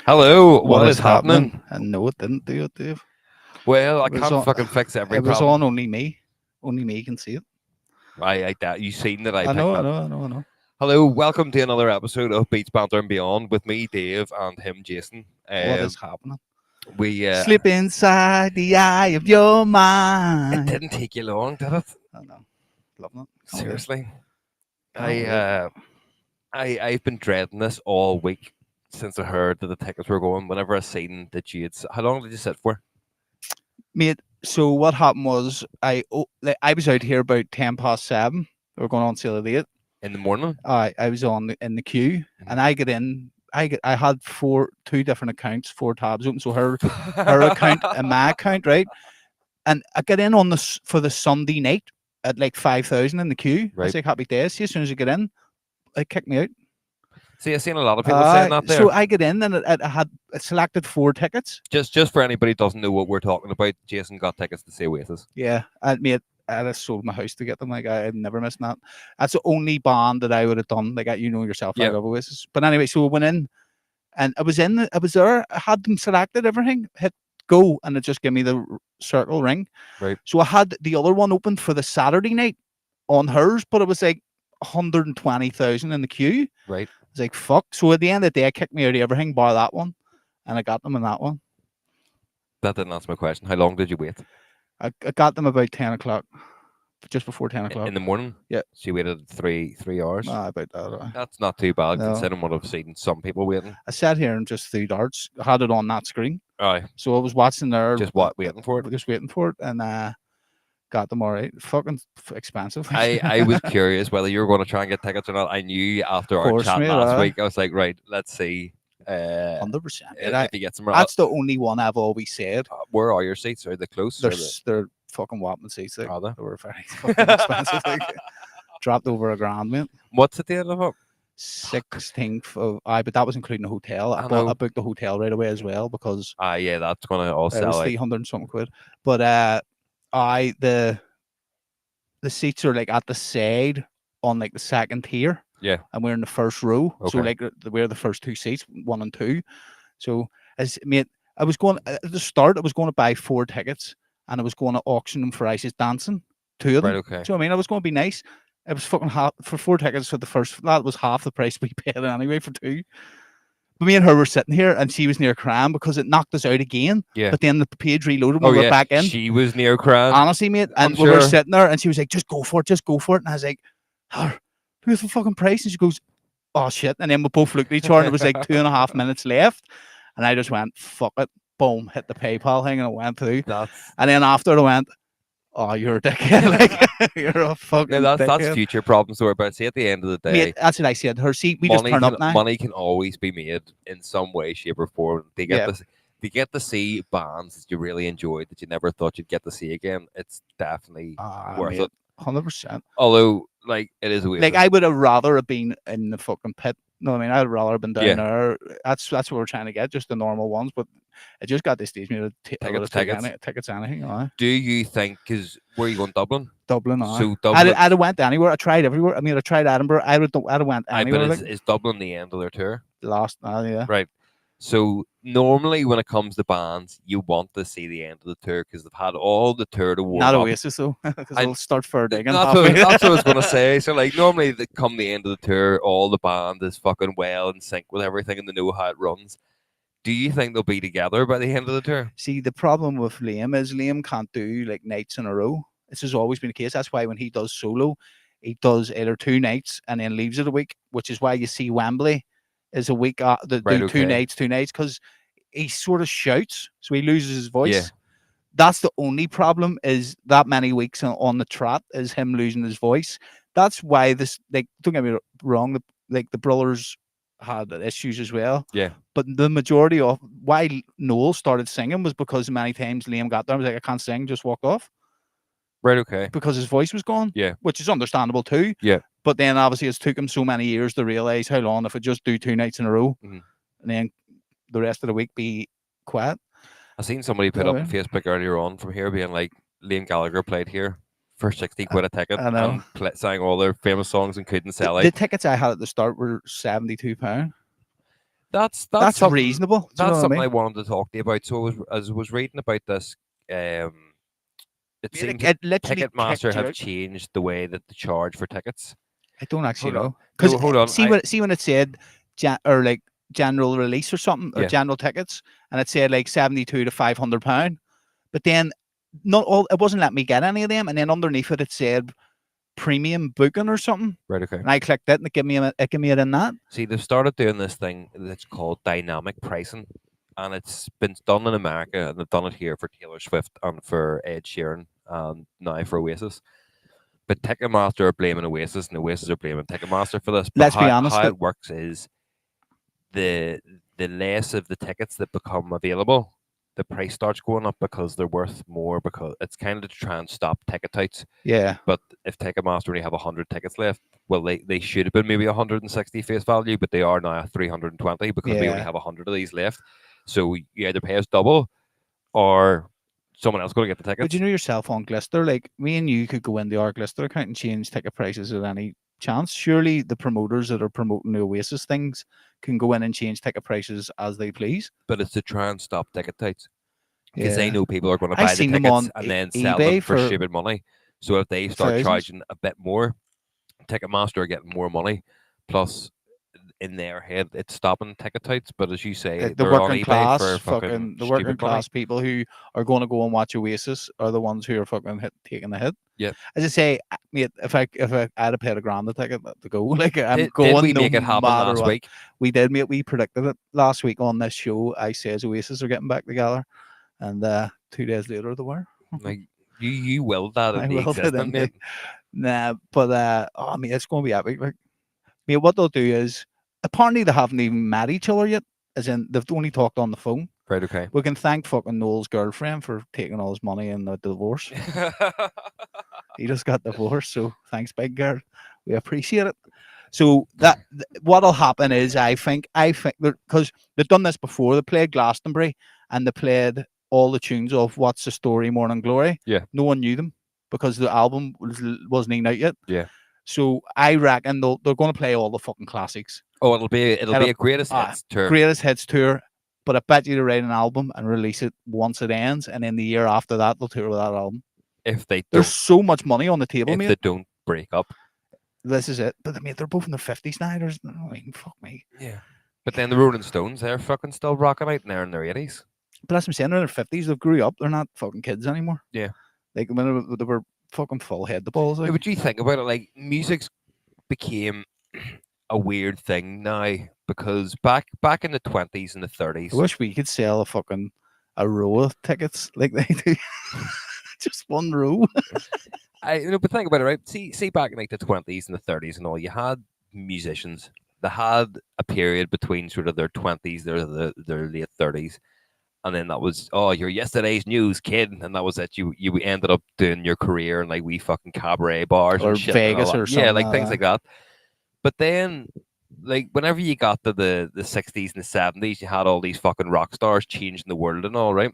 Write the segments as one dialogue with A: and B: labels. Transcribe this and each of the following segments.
A: Hello, what
B: What
A: is
B: is happening?
A: happening?
B: And no, it didn't do it, Dave.
A: Well, I
B: It was
A: can't
B: on.
A: fucking fix every
B: It was on
A: problem.
B: only me. Only me can see it.
A: I doubt you seen that I
B: I
A: picked
B: know. I
A: that.
B: know. I know. I know.
A: Hello, welcome to another episode of Beats Banter and Beyond with me, Dave, and him, Jason.
B: What is happening?
A: We
B: Slip inside the eye of your
A: It
B: mind.
A: didn't take you long, did it?
B: I know. Loving it. Can't wait.
A: Seriously,
B: Can't
A: I
B: wait.
A: I've been dreading this all week since I heard that the tickets were going. Whenever I seen that how long did you sit for?
B: Mate. So what happened was I was out here about 7:10. We were going on sale at 8.
A: In the morning?
B: I was in the queue, and I get in. I had two different accounts, 4 tabs open. So her account and my account, right? And I get in for the Sunday night at like 5,000 in the queue. I
A: Right.
B: was like, happy days. See, as soon as I get in, they kick me out.
A: See, I've seen a lot of people saying that there.
B: So I get in and I had selected 4 tickets.
A: Just for anybody who doesn't know what we're talking about, Jason got tickets to see Oasis.
B: Yeah, I sold my house to get them. Like I'd never missed that. That's the only band that I would have done. Like you know yourself, I
A: Yeah.
B: love Oasis. But anyway, so I went in and I was there. I had them selected, everything, hit go, and it just gave me the circle ring.
A: Right.
B: So I had the other one open for the Saturday night on hers, but it was like 120,000 in the queue.
A: Right.
B: I was like, fuck. So at the end of the day, I kicked me out of everything bar that one, and I got them in that one.
A: That didn't answer my question. How long did you wait?
B: I got them about 10 o'clock, just before 10 o'clock.
A: In the morning?
B: Yeah.
A: So you waited three hours?
B: About that.
A: That's not too bad,
B: No.
A: considering what I've seen some people waiting.
B: I sat here and just threw darts. I had it on that screen.
A: Aye.
B: So I was watching there.
A: Just what, waiting for it?
B: Just waiting for it, and got them all right. Fucking expensive.
A: I was curious whether you were going to try and get tickets or not. I knew after our
B: Course,
A: chat
B: mate,
A: last week, I was like, right, let's see
B: 100%.
A: if you get some.
B: That's the only one I've always said.
A: Where are your seats? Are they close?
B: They're fucking whopping seats. Like,
A: Are they?
B: They were very fucking expensive. Like, dropped over $1,000, mate.
A: What's at the end of it?
B: 16th of but that was including the hotel. I booked the hotel right away as well because
A: yeah, that's gonna all
B: it
A: sell
B: was
A: out.
B: 300 and something quid. But the seats are like at the side on like the second tier.
A: Yeah.
B: And we're in the first row.
A: Okay.
B: So like we're the first 2 seats, 1 and 2. So I was going at the start, I was going to buy 4 tickets and I was going to auction them for Isis Dancing. 2 of them.
A: Right, okay.
B: Do you know what I mean? I was going to be nice. It was fucking half for 4 tickets for the first. That was half the price we paid anyway for 2. But me and her were sitting here, and she was near crying because it knocked us out again.
A: Yeah.
B: But then the page reloaded when we were back in.
A: She was near crying.
B: Honestly, mate. And we were sitting there, and she was like, "Just go for it, just go for it." And I was like, "Who's the fucking price?" And she goes, "Oh shit!" And then we both looked at each other, and it was like 2.5 minutes left, and I just went, "Fuck it." Boom, hit the PayPal thing, and it went through. And then after I went, "Oh, you're a dickhead! Like you're a fucking
A: that's
B: dickhead."
A: future problems to worry about. See, at the end of the day,
B: mate, that's what I said. Her seat, we just turn up now.
A: Money can always be made in some way, shape, or form. They get to see bands that you really enjoyed that you never thought you'd get to see again. It's definitely worth it.
B: 100%.
A: Although, like, it is weird.
B: Like, I would have rather have been in the fucking pit. No, I mean, I'd rather have been down there. That's what we're trying to get, just the normal ones. But it just got this stage. Tickets, anything.
A: Do you think? Because where are you going? Dublin.
B: So
A: Dublin.
B: I'd have went anywhere. I tried everywhere. I mean, I tried Edinburgh. I'd have went anywhere.
A: But is Dublin the end of their tour?
B: Last, yeah.
A: Right. So normally when it comes to bands, you want to see the end of the tour because they've had all the tour to warm
B: up. Not Oasis though, because they'll start for digging.
A: That's what I was going to say. So like normally they come the end of the tour, all the band is fucking well in sync with everything and they know how it runs. Do you think they'll be together by the end of the tour?
B: See, the problem with Liam is Liam can't do like nights in a row. This has always been the case. That's why when he does solo, he does either 2 nights and then leaves it a week, which is why you see Wembley is a week. Do 2 nights, because he sort of shouts, so he loses his voice.
A: Yeah.
B: That's the only problem, is that many weeks on the trot is him losing his voice. That's why this, like, don't get me wrong, the brothers had issues as well.
A: Yeah.
B: But the majority of why Noel started singing was because many times Liam got there and was like, I can't sing, just walk off.
A: Right, okay.
B: Because his voice was gone.
A: Yeah.
B: Which is understandable too.
A: Yeah.
B: But then obviously it's took him so many years to realise how long if I just do 2 nights in a row and then the rest of the week be quiet.
A: I seen somebody put up on Facebook earlier on from here being like, Liam Gallagher played here for 60 quid a ticket and sang all their famous songs and couldn't sell it.
B: The tickets I had at the start were £72.
A: That's
B: That's
A: something
B: reasonable. Do you know
A: that's
B: what I
A: something I
B: mean?
A: wanted to talk to you about. So as I was reading about this, it
B: Mate,
A: seems that
B: it literally
A: Ticketmaster
B: kicked you
A: have
B: out.
A: changed the way that they charge for tickets.
B: I don't actually
A: Hold on.
B: know because
A: No, hold on.
B: see when it said or like general release or something or
A: Yeah,
B: general tickets, and it said like 72 to £500, but then not all it wasn't letting me get any of them, and then underneath it said premium booking or something,
A: right, okay.
B: and I clicked it and it gave me it in that.
A: See, they've started doing this thing that's called dynamic pricing, and it's been done in America, and they've done it here for Taylor Swift and for Ed Sheeran, and now for Oasis. But Ticketmaster are blaming Oasis, and Oasis are blaming Ticketmaster for this. But
B: Let's be honest,
A: how it works is the less of the tickets that become available, the price starts going up because they're worth more. Because it's kind of to try and stop ticket touts.
B: yeah,
A: But if Ticketmaster only have 100 tickets left, well, they should have been maybe 160 face value, but they are now 320 because we only
B: yeah.
A: have 100 of these left. So you either pay us double or someone else going to get the
B: But you
A: tickets.
B: know yourself on Glister, like me and you could go into our Glister account and change ticket prices at any chance. Surely the promoters that are promoting the Oasis things can go in and change ticket prices as they please.
A: But it's to try and stop ticket touts because they
B: Yeah.
A: know people are going to
B: I
A: buy the
B: seen them
A: tickets
B: on
A: and then sell
B: eBay
A: them for
B: for
A: stupid money. So if they start
B: thousands.
A: charging a bit more, Ticketmaster are getting more money. Plus, in their head, it's stopping ticket touts. But as you say,
B: The
A: they're on
B: working
A: eBay
B: class,
A: for fucking
B: fucking the working
A: stupid money.
B: class people who are going to go and watch Oasis are the ones who are fucking taking the hit.
A: Yep.
B: As I say, mate, if I had to pay a grand a ticket to go, like I'm
A: Did we
B: going no
A: make it happen
B: matter
A: last
B: what.
A: week?
B: We did, mate. We predicted it last week on this show. I says Oasis are getting back together, and 2 days later they were.
A: Like you willed that
B: I
A: into
B: will it
A: existence,
B: in me.
A: mate.
B: Nah, but oh, mate, it's going to be epic. Like, mate, what they'll do is apparently they haven't even met each other yet. As in, they've only talked on the phone.
A: Right, okay.
B: We can thank fucking Noel's girlfriend for taking all his money in the divorce. He just got divorced, so thanks, big girl. We appreciate it. So what'll happen is I think because they've done this before. They played Glastonbury and they played all the tunes of What's the Story, Morning Glory.
A: Yeah.
B: No one knew them because the album wasn't even out yet.
A: Yeah.
B: So I reckon they're going to play all the fucking classics.
A: Oh, it'll be a greatest hits tour.
B: Greatest hits tour. But I bet you they write an album and release it once it ends, and then the year after that they'll tour with that album.
A: If they
B: There's
A: don't,
B: so much money on the table,
A: if
B: mate.
A: they don't break up.
B: This is it. But I mean, they're both in their 50s now. There's fuck me.
A: Yeah. But then the Rolling Stones, they're fucking still rocking out and they're in their 80s.
B: But that's what I'm saying. They're in their 50s. They've grew up. They're not fucking kids anymore.
A: Yeah.
B: Like when they were fucking full head the balls. Like.
A: Yeah, but you think about it, like music's became a weird thing now because back in the 20s and the 30s.
B: I wish we could sell a row of tickets like they do. Just one row.
A: But think about it, right? See, back in like the 20s and the 30s and all, you had musicians that had a period between sort of their 20s, their late 30s, and then that was you're yesterday's news, kid, and that was it. You ended up doing your career in like wee fucking cabaret bars
B: or
A: and shit,
B: Vegas or something.
A: yeah, like things like that. But then, like whenever you got to the 60s and the 70s, you had all these fucking rock stars changing the world and all, right?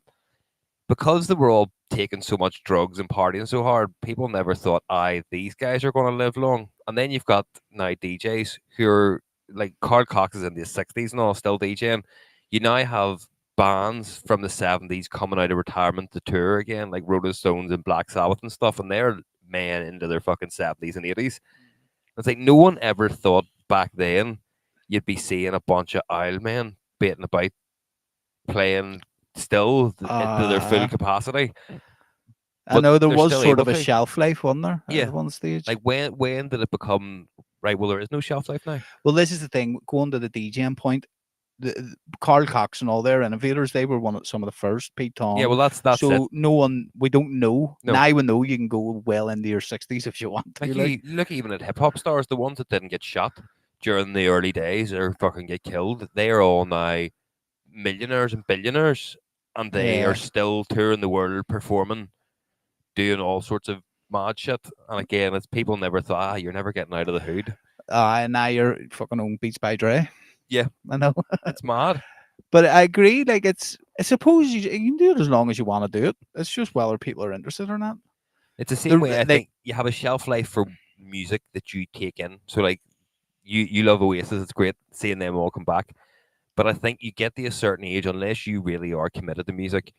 A: Because they were all taking so much drugs and partying so hard, people never thought, these guys are going to live long. And then you've got now DJs who are like Carl Cox is in the 60s and all, still DJing. You now have bands from the 70s coming out of retirement to tour again, like Rolling Stones and Black Sabbath and stuff, and they're into their fucking 70s and 80s. It's like no one ever thought back then you'd be seeing a bunch of Isle men baiting about playing still into their full capacity.
B: I know there
A: they're
B: was
A: still
B: sort
A: able
B: of a
A: to.
B: shelf life, wasn't there?
A: Yeah.
B: At one stage.
A: Like when did it become right? Well, there is no shelf life now.
B: Well, this is the thing. Going to the DJing point, the Carl Cox and all their innovators, they were some of the first. Pete Tong.
A: Yeah, well, that's
B: so
A: it.
B: no one, we don't know.
A: No.
B: Now we know you can go well into your 60s if you want to.
A: Like, look even at hip hop stars, the ones that didn't get shot during the early days or fucking get killed, they are all now millionaires and billionaires, and they are still touring the world, performing, doing all sorts of mad shit. And again, it's people never thought, you're never getting out of the hood.
B: And now you're fucking own Beats by Dre.
A: Yeah,
B: I know.
A: It's mad.
B: But I agree. Like I suppose you can do it as long as you want to do it. It's just whether people are interested or not.
A: It's the same way. I think you have a shelf life for music that you take in. So like, you love Oasis. It's great seeing them all come back. But I think you get to a certain age, unless you really are committed to music,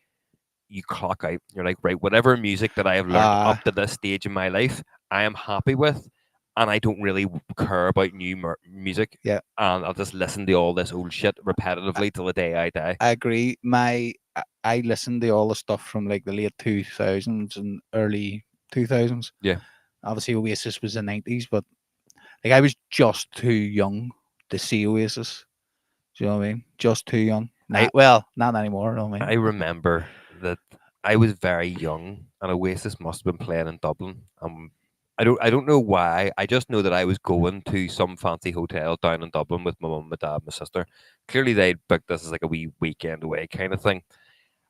A: you clock out. You're like, right, whatever music that I have learned
B: Uh,
A: up to this stage in my life, I am happy with, and I don't really care about new music.
B: yeah,
A: And I'll just listen to all this old shit repetitively till the day I die.
B: I agree. I listened to all the stuff from like the late 2000s and early 2000s.
A: Yeah.
B: Obviously, Oasis was the 90s, but like I was just too young to see Oasis. Do you know what I mean? Just too young.
A: I
B: Not anymore. You know what I
A: I
B: mean?
A: remember that I was very young, and Oasis must have been playing in Dublin. I don't know why. I just know that I was going to some fancy hotel down in Dublin with my mum, my dad, my sister. Clearly, they'd booked this as like a wee weekend away kind of thing.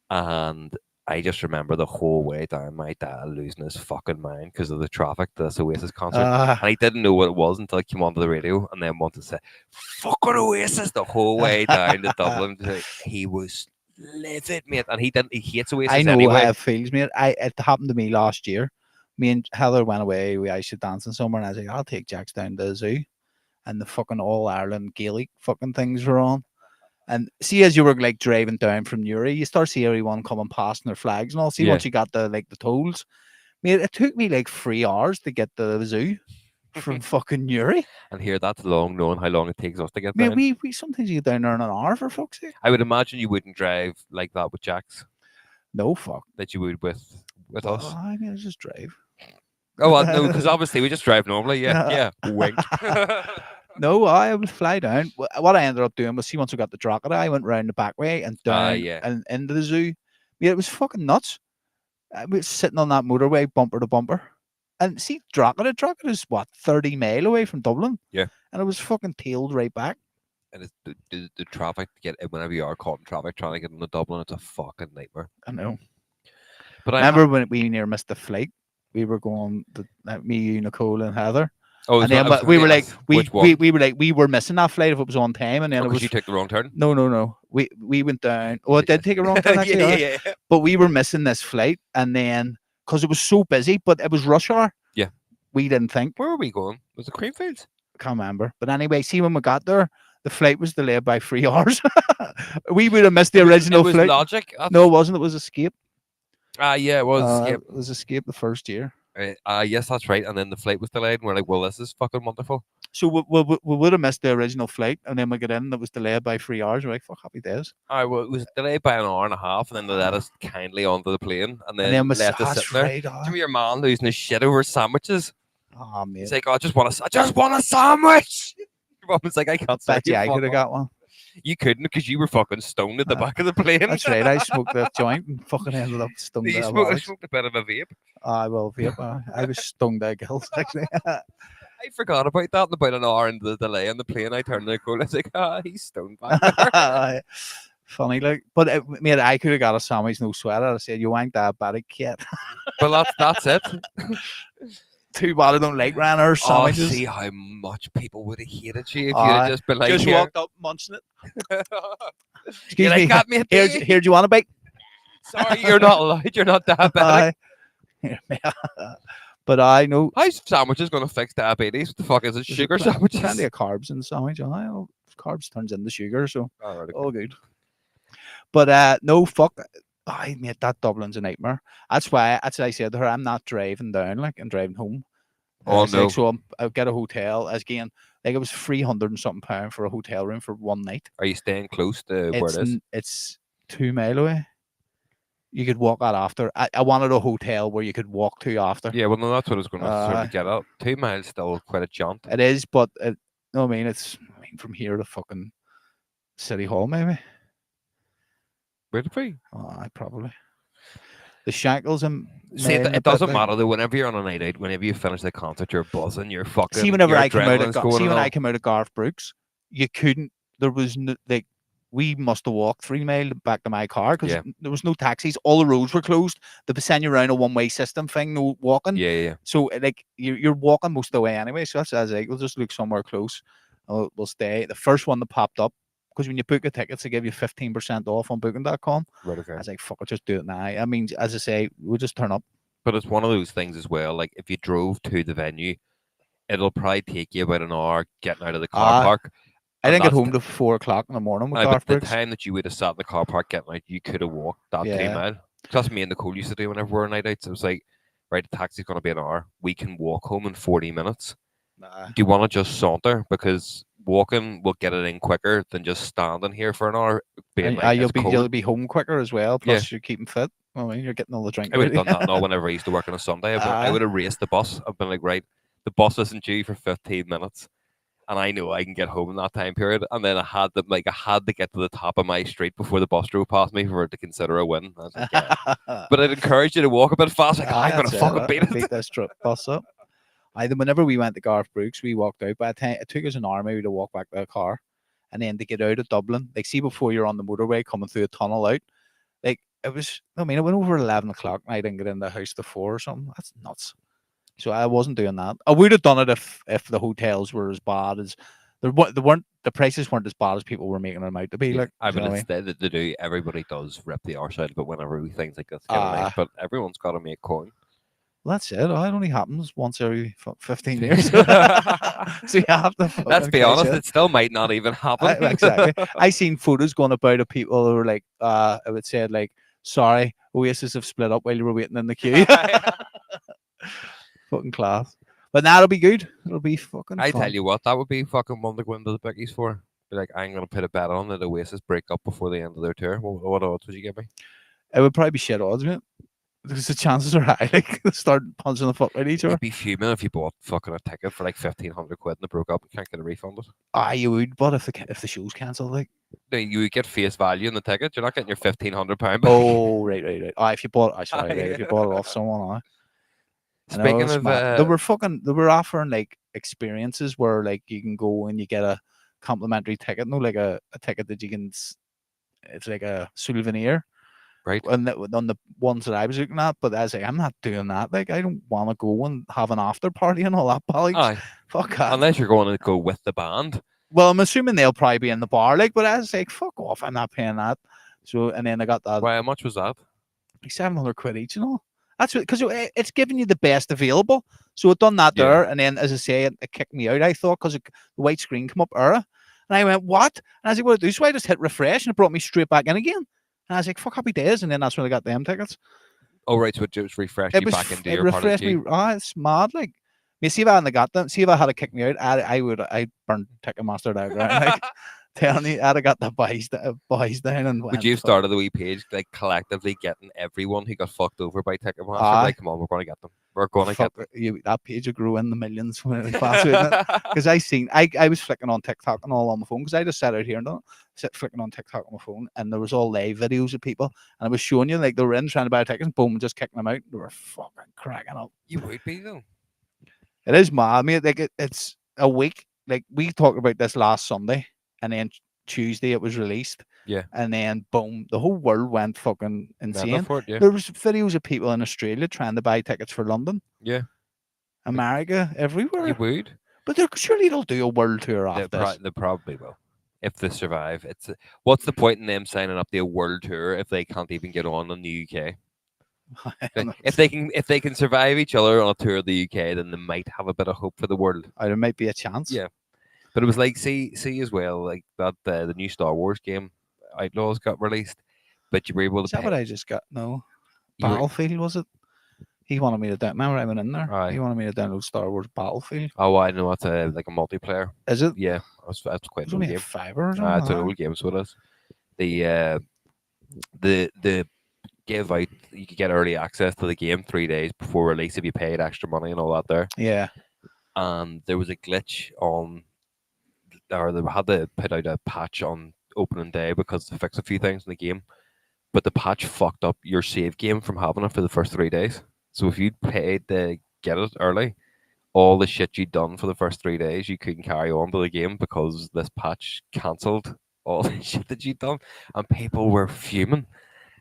A: And I just remember the whole way down my dad losing his fucking mind because of the traffic to this Oasis concert.
B: Uh,
A: And he didn't know what it was until it came onto the radio and then wanted to say, fucking Oasis the whole way down to Dublin. He was livid, mate. And he hates
B: I
A: Oasis
B: know
A: anyway.
B: how it feels, mate. It happened to me last year. Me and Heather went away. We ice dancing somewhere, and I was like, "I'll take Jax down to the zoo." And the fucking All Ireland Gaelic fucking things were on. And see, as you were like driving down from Newry, you start see everyone coming past and their flags and all. See,
A: Yeah.
B: once you got the like the tolls, mate, it took me like 3 hours to get to the zoo from fucking Newry.
A: And here, that's long, knowing how long it takes us to get
B: Mate,
A: down.
B: we sometimes you get down there in an hour for fuck's sake.
A: I would imagine you wouldn't drive like that with Jax,
B: No fuck.
A: that you would with us.
B: I mean, I just drive.
A: Oh, well, no, because obviously we just drive normally. Yeah,
B: Yeah.
A: yeah. Wink.
B: No, I would fly down. What I ended up doing was, see, once I got the Drogheda, I went round the back way and down
A: yeah.
B: and into the zoo. Yeah, it was fucking nuts. I was sitting on that motorway, bumper to bumper. And see, Drogheda is what, 30 mile away from Dublin?
A: Yeah.
B: And it was fucking tailed right back.
A: And it's the traffic to get in whenever you are caught in traffic trying to get into Dublin, it's a fucking nightmare.
B: I know.
A: But I
B: remember when we near missed the flight? We were going, me, you, Nicole, and Heather.
A: Oh,
B: and then we were like, we were missing that flight if it was on time, and then it was.
A: You took the wrong turn.
B: No. We went down. Oh, it did take a wrong turn actually.
A: yeah.
B: But we were missing this flight, and then because it was so busy, but it was rush hour.
A: Yeah.
B: We didn't think.
A: Where were we going? Was it Creamfields?
B: I can't remember. But anyway, see, when we got there, the flight was delayed by 3 hours. We would have missed the original
A: flight.
B: flight.
A: Logic?
B: No, it wasn't. It was Escape.
A: Yeah, it was Escape.
B: It was Escape the first year.
A: Yes, that's right. And then the flight was delayed, and we're like, well, this is fucking wonderful.
B: So we would have missed the original flight, and then we get in, and it was delayed by 3 hours. We're like, fuck, happy days.
A: Well, it was delayed by an hour and a half, and then they let us kindly onto the plane, and then left us sitting there.
B: Right,
A: Do you remember your man losing his shit over sandwiches?
B: Oh, man.
A: He's like, I just want a sandwich. Your mom was like, I can't
B: bet
A: you
B: I could have got one.
A: You couldn't, because you were fucking stoned at the back of the plane.
B: That's right. I smoked that joint and fucking ended up stoned.
A: You smoked a bit of a vape.
B: I will vape. I was stoned out gills actually.
A: I forgot about that. About an hour into the delay on the plane, I turned to Nicole. I was like, he's stoned back there.
B: Funny, like, but mate, I could have got a sandwich, no sweat. I said, "You ain't diabetic yet."
A: Well, that's it.
B: Too bad I don't like Ryanair sandwiches.
A: See how much people would have hated you if you'd have just been like,
B: just walked up munching it. Excuse me,
A: got me
B: here, do you want a bite?
A: Sorry, you're not allowed. You're not diabetic.
B: But I know.
A: How's sandwiches going to fix diabetes? What the fuck is it? Sugar sandwiches?
B: Plenty of carbs in the sandwich. Carbs turns into sugar, so all good. But no, fuck. I made that Dublin's a nightmare. That's why I said to her, I'm not driving down, like I'm driving home.
A: Oh no!
B: Like, so I'll get a hotel. Again, like it was £300 and something for a hotel room for one night.
A: Are you staying close to where it is?
B: It's 2 mile away. You could walk out after. I wanted a hotel where you could walk to after.
A: Yeah, well, no, that's what I was going to sort of get at. 2 miles still quite a jaunt.
B: It is, but no, I mean from here to fucking City Hall, maybe.
A: Where to be?
B: Oh, probably. The Shackles and
A: see, it doesn't matter though. Whenever you're on a night out, whenever you finish the concert, you're buzzing, you're fucking.
B: See, whenever I came out of Garth Brooks, you couldn't. There was no, like, we must have walked 3 mile back to my car because there was no taxis. All the roads were closed. They send you around a one-way system thing, no walking.
A: Yeah.
B: So like you're walking most of the way anyway. So that's as like we'll just look somewhere close. We'll stay. The first one that popped up. Because when you book a ticket, they give you 15% off on booking.com.
A: Right, okay.
B: I was like, fuck it, just do it now. I mean, as I say, we'll just turn up.
A: But it's one of those things as well. Like, if you drove to the venue, it'll probably take you about an hour getting out of the car park.
B: I
A: And
B: didn't get
A: that's
B: home till 4 o'clock in the morning with
A: but
B: Garth
A: the
B: Brooks.
A: time that you would have sat in the car park getting out, you could have walked that
B: Yeah.
A: 3 mile. That's me and Nicole used to do whenever we were night outs. It was like, right, the taxi's going to be an hour. We can walk home in 40 minutes.
B: Nah.
A: Do you want to just saunter? Because walking will get it in quicker than just standing here for an hour, being
B: And
A: like,
B: you'll
A: it's
B: be
A: cold.
B: home quicker as well.
A: Yeah.
B: Plus, you're keeping fit. I mean, you're getting all the drink
A: I would have
B: ready.
A: done that now whenever I used to work on a Sunday. I
B: Ah.
A: would have raced the bus. I've been like, right, the bus isn't due for 15 minutes. And I know I can get home in that time period. And then I had to get to the top of my street before the bus drove past me for it to consider a win. I was like, yeah. But I'd encourage you to walk a bit fast. Like, I'm gonna
B: That's
A: fucking
B: it.
A: beat it.
B: Beat this bus up. Whenever we went to Garth Brooks, we walked out. By the time it took us an hour maybe to walk back to the car, and then to get out of Dublin, like see before you're on the motorway coming through a tunnel out, like it was. I mean, it went over 11 o'clock, and I didn't get in the house till 4 or something. That's nuts. So I wasn't doing that. I would have done it if the hotels were as bad as they weren't. The prices weren't as bad as people were making them out to be.
A: Yeah,
B: Like,
A: I
B: you know
A: mean,
B: what
A: it's that they do. Everybody does rip the arse out of it whenever we things like this get
B: Ah.
A: announced. But everyone's got to make coin.
B: Well, that's it. It only happens once every 15 years. So you have to
A: Let's
B: fucking
A: be
B: cash
A: honest,
B: in.
A: it still might not even happen.
B: Exactly. I seen photos going about of people who were like, I would say like, sorry, Oasis have split up while you were waiting in the queue. Fucking class. But that'll be good. It'll be fucking
A: I
B: fun.
A: tell you what, that would be fucking one to go into the biggies for. Be like, I'm gonna put a bet on that Oasis break up before the end of their tour. What odds would you give me?
B: It would probably be shit odds, mate. Because the chances are high, like, they start punching the fuck out of each other.
A: You'd be fuming if you bought fucking a ticket for like 1,500 quid and it broke up and can't get it refunded.
B: You would, but if the show's cancelled, like.
A: Then you would get face value in the ticket. You're not getting your £1,500 back.
B: Oh, right. If you bought, if you bought it off someone,
A: Speaking of,
B: they were offering like experiences where like you can go and you get a complimentary ticket, no, like a ticket that you can. It's like a souvenir,
A: right?
B: And on the ones that I was looking at, but I was like, I'm not doing that. Like, I don't want to go and have an after party and all that. Bollocks. Fuck that.
A: Unless you're going to go with the band.
B: Well, I'm assuming they'll probably be in the bar, like. But I was like, fuck off, I'm not paying that. So, and then I got that.
A: Why? How much was that?
B: Like 700 quid each, and all. That's because it's giving you the best available. So it done that there, and then as I say, it kicked me out. I thought because the white screen come up error, and I went what? And I was like, what do I do? So I just hit refresh, and it brought me straight back in again. And I was like, fuck, happy days. And then that's when I got them tickets.
A: Oh right, so it just refreshed you back into your part of the queue.
B: It's mad. Like, you see if I hadn't got them, see if I had to kick me out, I burned Ticketmaster down. Like, telling you, I'd have got the boys down and.
A: Would you have started the wee page like collectively getting everyone who got fucked over by Ticketmaster? Like, come on, we're going to get them. We're going to get them.
B: That page would grow in the millions when it fast, because I was flicking on TikTok and all on my phone, because I just sat out here and flicking on TikTok on my phone, and there was all live videos of people, and I was showing you like they were in trying to buy tickets, and boom, just kicking them out. They were fucking cracking up.
A: You would be though.
B: It is mad, mate. Like it's a week. Like, we talked about this last Sunday, and then Tuesday it was released.
A: Yeah.
B: And then boom, the whole world went fucking insane.
A: Yeah.
B: There was videos of people in Australia trying to buy tickets for London.
A: Yeah.
B: America, everywhere.
A: You would.
B: But surely they'll do a world tour after this.
A: They probably will. If they survive. What's the point in them signing up to a world tour if they can't even get on in the UK? If they can survive each other on a tour of the UK, then they might have a bit of hope for the world.
B: There might be a chance.
A: Yeah. But it was like, see as well, like that the new Star Wars game, Outlaws, got released, but you were able to.
B: Is that what I just got? No, Battlefield, was it? He wanted me to download. Remember, I went in there. He wanted me to download Star Wars Battlefield.
A: Oh, I know, it's like a multiplayer.
B: Is it?
A: Yeah, that's quite.
B: It's only
A: game.
B: a $5 or something.
A: It's an old game, so it is. The give out, you could get early access to the game 3 days before release if you paid extra money and all that there.
B: Yeah.
A: And there was a glitch on, or they had to put out a patch on opening day because they fixed a few things in the game. But the patch fucked up your save game from having it for the first 3 days. So if you'd paid to get it early, all the shit you'd done for the first 3 days, you couldn't carry on to the game because this patch cancelled all the shit that you'd done. And people were fuming.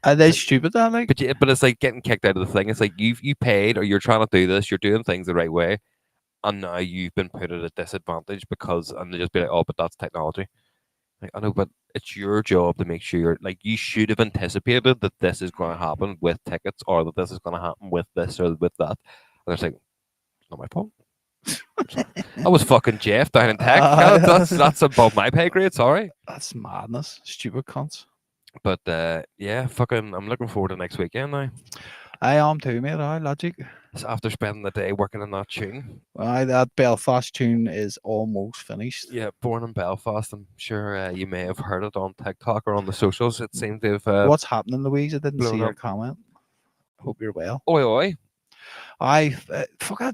B: Are they stupid, that? Like?
A: But it's like getting kicked out of the thing. It's like you paid, or you're trying to do this, you're doing things the right way, and now you've been put at a disadvantage because, and they just be like, oh, but that's technology. Like, I know, but it's your job to make sure you're like, you should have anticipated that this is going to happen with tickets, or that this is going to happen with this or with that. And it's like, it's not my fault. That was fucking Jeff down in tech. That's above my pay grade. Sorry.
B: That's madness. Stupid cunts.
A: But yeah, fucking, I'm looking forward to next weekend now.
B: I am too, mate. I logic.
A: So after spending the day working on that tune.
B: That Belfast tune is almost finished.
A: Yeah, born in Belfast. I'm sure you may have heard it on TikTok or on the socials. It seemed to have
B: What's happening, Louise? I didn't
A: blown
B: see your
A: up.
B: comment. Hope you're well.
A: Oi oi.
B: I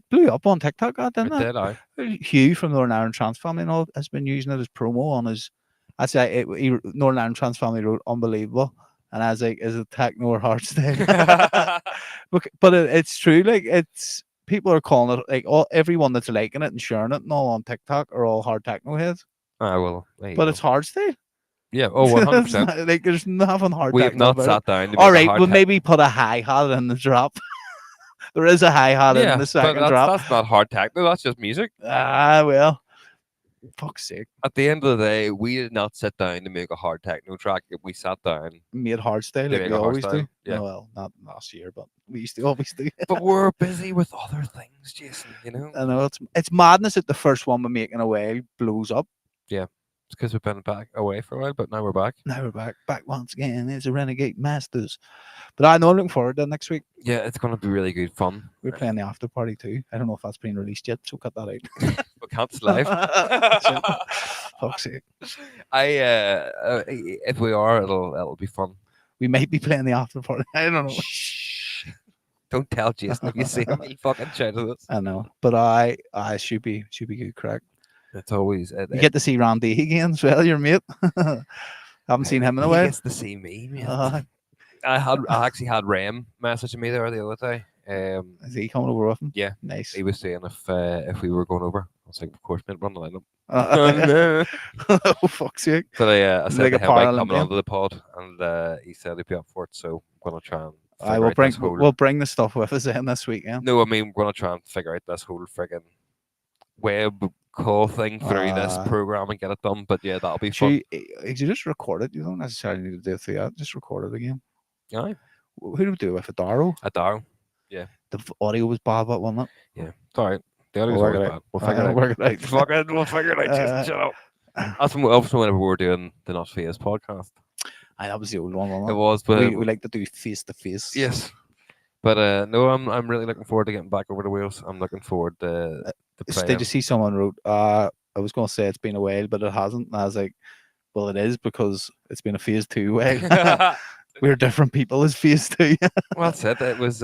B: blew up on TikTok, didn't
A: It
B: I?
A: did I.
B: Hugh from Northern Ireland Trans Family and all has been using it as promo on his. I say Northern Ireland Trans Family wrote unbelievable, and I was like, is it techno or hardstyle? but it's true. Like it's people are calling it like everyone that's liking it and sharing it and all on TikTok are all hard techno heads.
A: Ah, well, there you
B: But
A: go.
B: it's hardstyle.
A: Yeah, oh, 100%.
B: Like there's nothing hard.
A: We have
B: techno
A: not
B: about
A: sat
B: it.
A: down to make
B: All
A: a
B: right,
A: hard
B: we'll
A: tech-
B: maybe put a hi hat in the drop. There is a hi hat in
A: Yeah,
B: the
A: but
B: second drop.
A: that's not hard techno. That's just music.
B: Ah, well, fuck's sake.
A: At the end of the day, we did not sit down to make a hard techno track. We sat down.
B: Made hardstyle
A: They
B: like
A: make
B: we
A: a
B: always
A: hardstyle,
B: do.
A: yeah.
B: No, well, not last year, but we used to always do.
A: But we're busy with other things, Jason, you know?
B: I know it's madness that the first one we're making a while blows up.
A: Yeah. It's because we've been back away for a while, but now we're back.
B: Now we're back once again. It's a Renegade Masters. But I know I'm looking forward to next week.
A: Yeah, it's going to be really good fun.
B: We're playing the after party too. I don't know if that's been released yet, so cut that out.
A: We can't live.
B: Fuck's sake.
A: If we are, it'll be fun.
B: We might be playing the after party. I don't know.
A: Shh. Don't tell Jason if you see him. He'll fucking shout at us.
B: I know. But I should be good crack.
A: It's always
B: You get to see Randy again as well, your mate. Haven't seen him in a
A: he
B: while.
A: gets to see me, man. I actually had Rem messaging me there the other day.
B: Is he coming over with him?
A: Yeah.
B: Nice.
A: He was saying if we were going over. I was like, of course, mate, run the line up.
B: Oh, fuck's sake.
A: But I said
B: Like
A: to
B: a
A: him about coming
B: Paralympian?
A: onto the pod, and he said he'd be up for it. So I'm gonna try and.
B: I
A: figure
B: will
A: out
B: bring
A: this whole-
B: we'll bring the stuff with us in this weekend.
A: No, I mean we're gonna try and figure out this whole friggin' web call thing through this program and get it done. But yeah, that'll be fun.
B: If you just record it, you don't necessarily need to do it through that. Just record it again.
A: Aye.
B: Who do we do it with? Adaro?
A: Adaro.
B: The audio was bad, but wasn't it?
A: Yeah, it's all right. The audio's
B: We'll work
A: always
B: it
A: bad.
B: out.
A: We'll figure it out.
B: Work it out.
A: Fucking, we'll figure it out. Jason, shut up. That's also whenever we were doing the Not Face podcast.
B: Aye, that was the old one, wasn't
A: It
B: it?
A: was, but
B: We like to do face to face.
A: yes. But no, I'm really looking forward to getting back over the wheels. I'm looking forward to
B: Did you see someone wrote? I was going to say it's been a while, but it hasn't. And I was like, well, it is because it's been a phase 2 while. We're different people as phase 2.
A: Well, that's it. It was.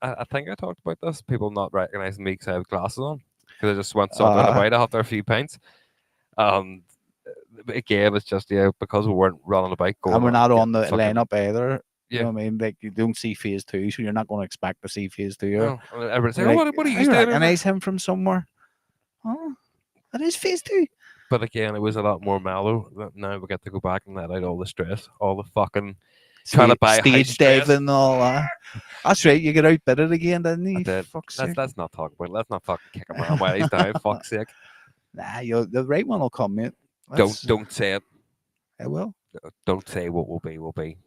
A: I think I talked about this. People not recognizing me because I have glasses on because I just went sauntering about after a few pints. Again, it's just because we weren't running a bike.
B: And we're not on the
A: fucking-
B: lineup either. You
A: Yeah.
B: know what I mean? Like you don't see phase 2, so you're not going to expect to see phase 2.
A: No, everyone's like,
B: Like,
A: what are you
B: I
A: doing?
B: recognize him from somewhere. Oh, that is phase 2.
A: But again, it was a lot more mellow. Now we get to go back and let out all the stress, all the fucking trying to buy
B: stage
A: stress.
B: diving and all that. That's right. You get outbitted again, didn't
A: I
B: you?
A: did.
B: Fuck's sake.
A: Let's not talk about it. Let's not fucking kick him around while he's down. Fuck's sake.
B: Nah, the right one will come, mate.
A: Don't say it.
B: I will.
A: Don't say what will be will be.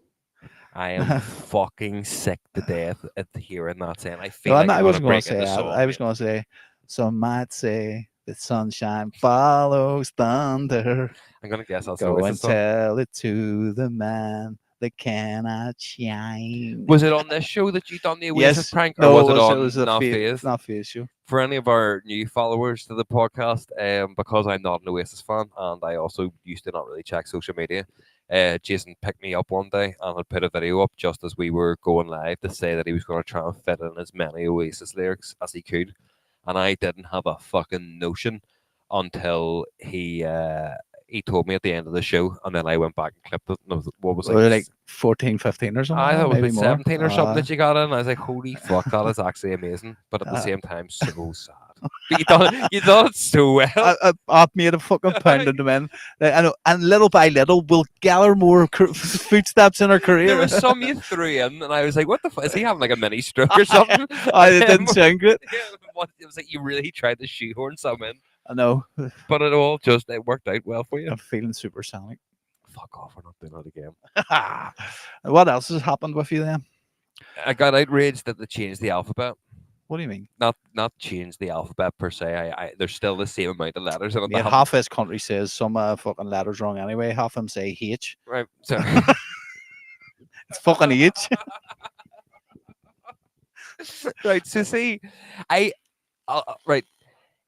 A: I am fucking sick to death at hearing that saying. I feel
B: No,
A: like
B: I wasn't going
A: going
B: to say that. I was going to say, some might say that sunshine follows thunder.
A: I'm gonna guess that's
B: Go
A: always
B: and
A: the song.
B: tell it to the man that cannot shine.
A: Was it on this show that you done the Oasis
B: Yes.
A: prank, or
B: No,
A: was it on
B: a
A: Not
B: fa-
A: Phased?
B: Not Phased show.
A: For any of our new followers to the podcast, because I'm not an Oasis fan and I also used to not really check social media, Jason picked me up one day and had put a video up just as we were going live to say that he was going to try and fit in as many Oasis lyrics as he could. And I didn't have a fucking notion until he told me at the end of the show, and then I went back and clipped it. And it was, what was
B: So they're
A: it?
B: like 14, 15 or something.
A: I thought it was
B: maybe
A: about
B: more.
A: 17 or something
B: Ah.
A: that you got in. I was like, holy fuck, that is actually amazing. But at the
B: Ah.
A: same time, so sad. But you done it so well.
B: I've made a fucking pounded them in. I know, and little by little, we'll gather more footsteps in our
A: There
B: career.
A: was some you threw in, and I was like, what the fuck? Is he having like a mini stroke or something?
B: It didn't sound good.
A: It was like you really tried to shoehorn some in,
B: I know.
A: but it worked out well for you.
B: I'm feeling supersonic.
A: Fuck off, we're not doing that again.
B: What else has happened with you then?
A: I got outraged that they changed the alphabet.
B: What do you mean?
A: Not change the alphabet per se. There's still the same amount of letters in it.
B: Mate, half this country says some fucking letters wrong anyway. Half them say H.
A: Right. So
B: It's fucking H.
A: right. So see, I right.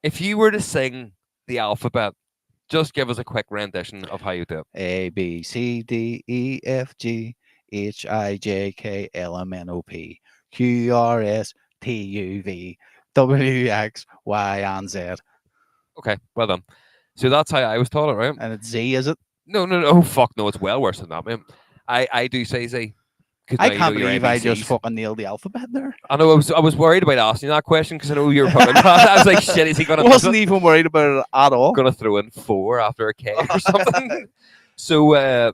A: If you were to sing the alphabet, just give us a quick rendition of how you do it.
B: A B C D E F G H I J K L M N O P Q R S T U V W X Y and Z.
A: Okay, well done. So that's how I was taught it, right?
B: And it's Z, is it?
A: No, no, no. Oh, fuck no, it's well worse than that, man. I do say Z.
B: I can't believe I just fucking nailed the alphabet there.
A: I know. I was worried about asking you that question because I know you were fucking. I was like, shit, is he gonna?
B: I wasn't even worried about it at all.
A: Gonna throw in 4 after a K or something. So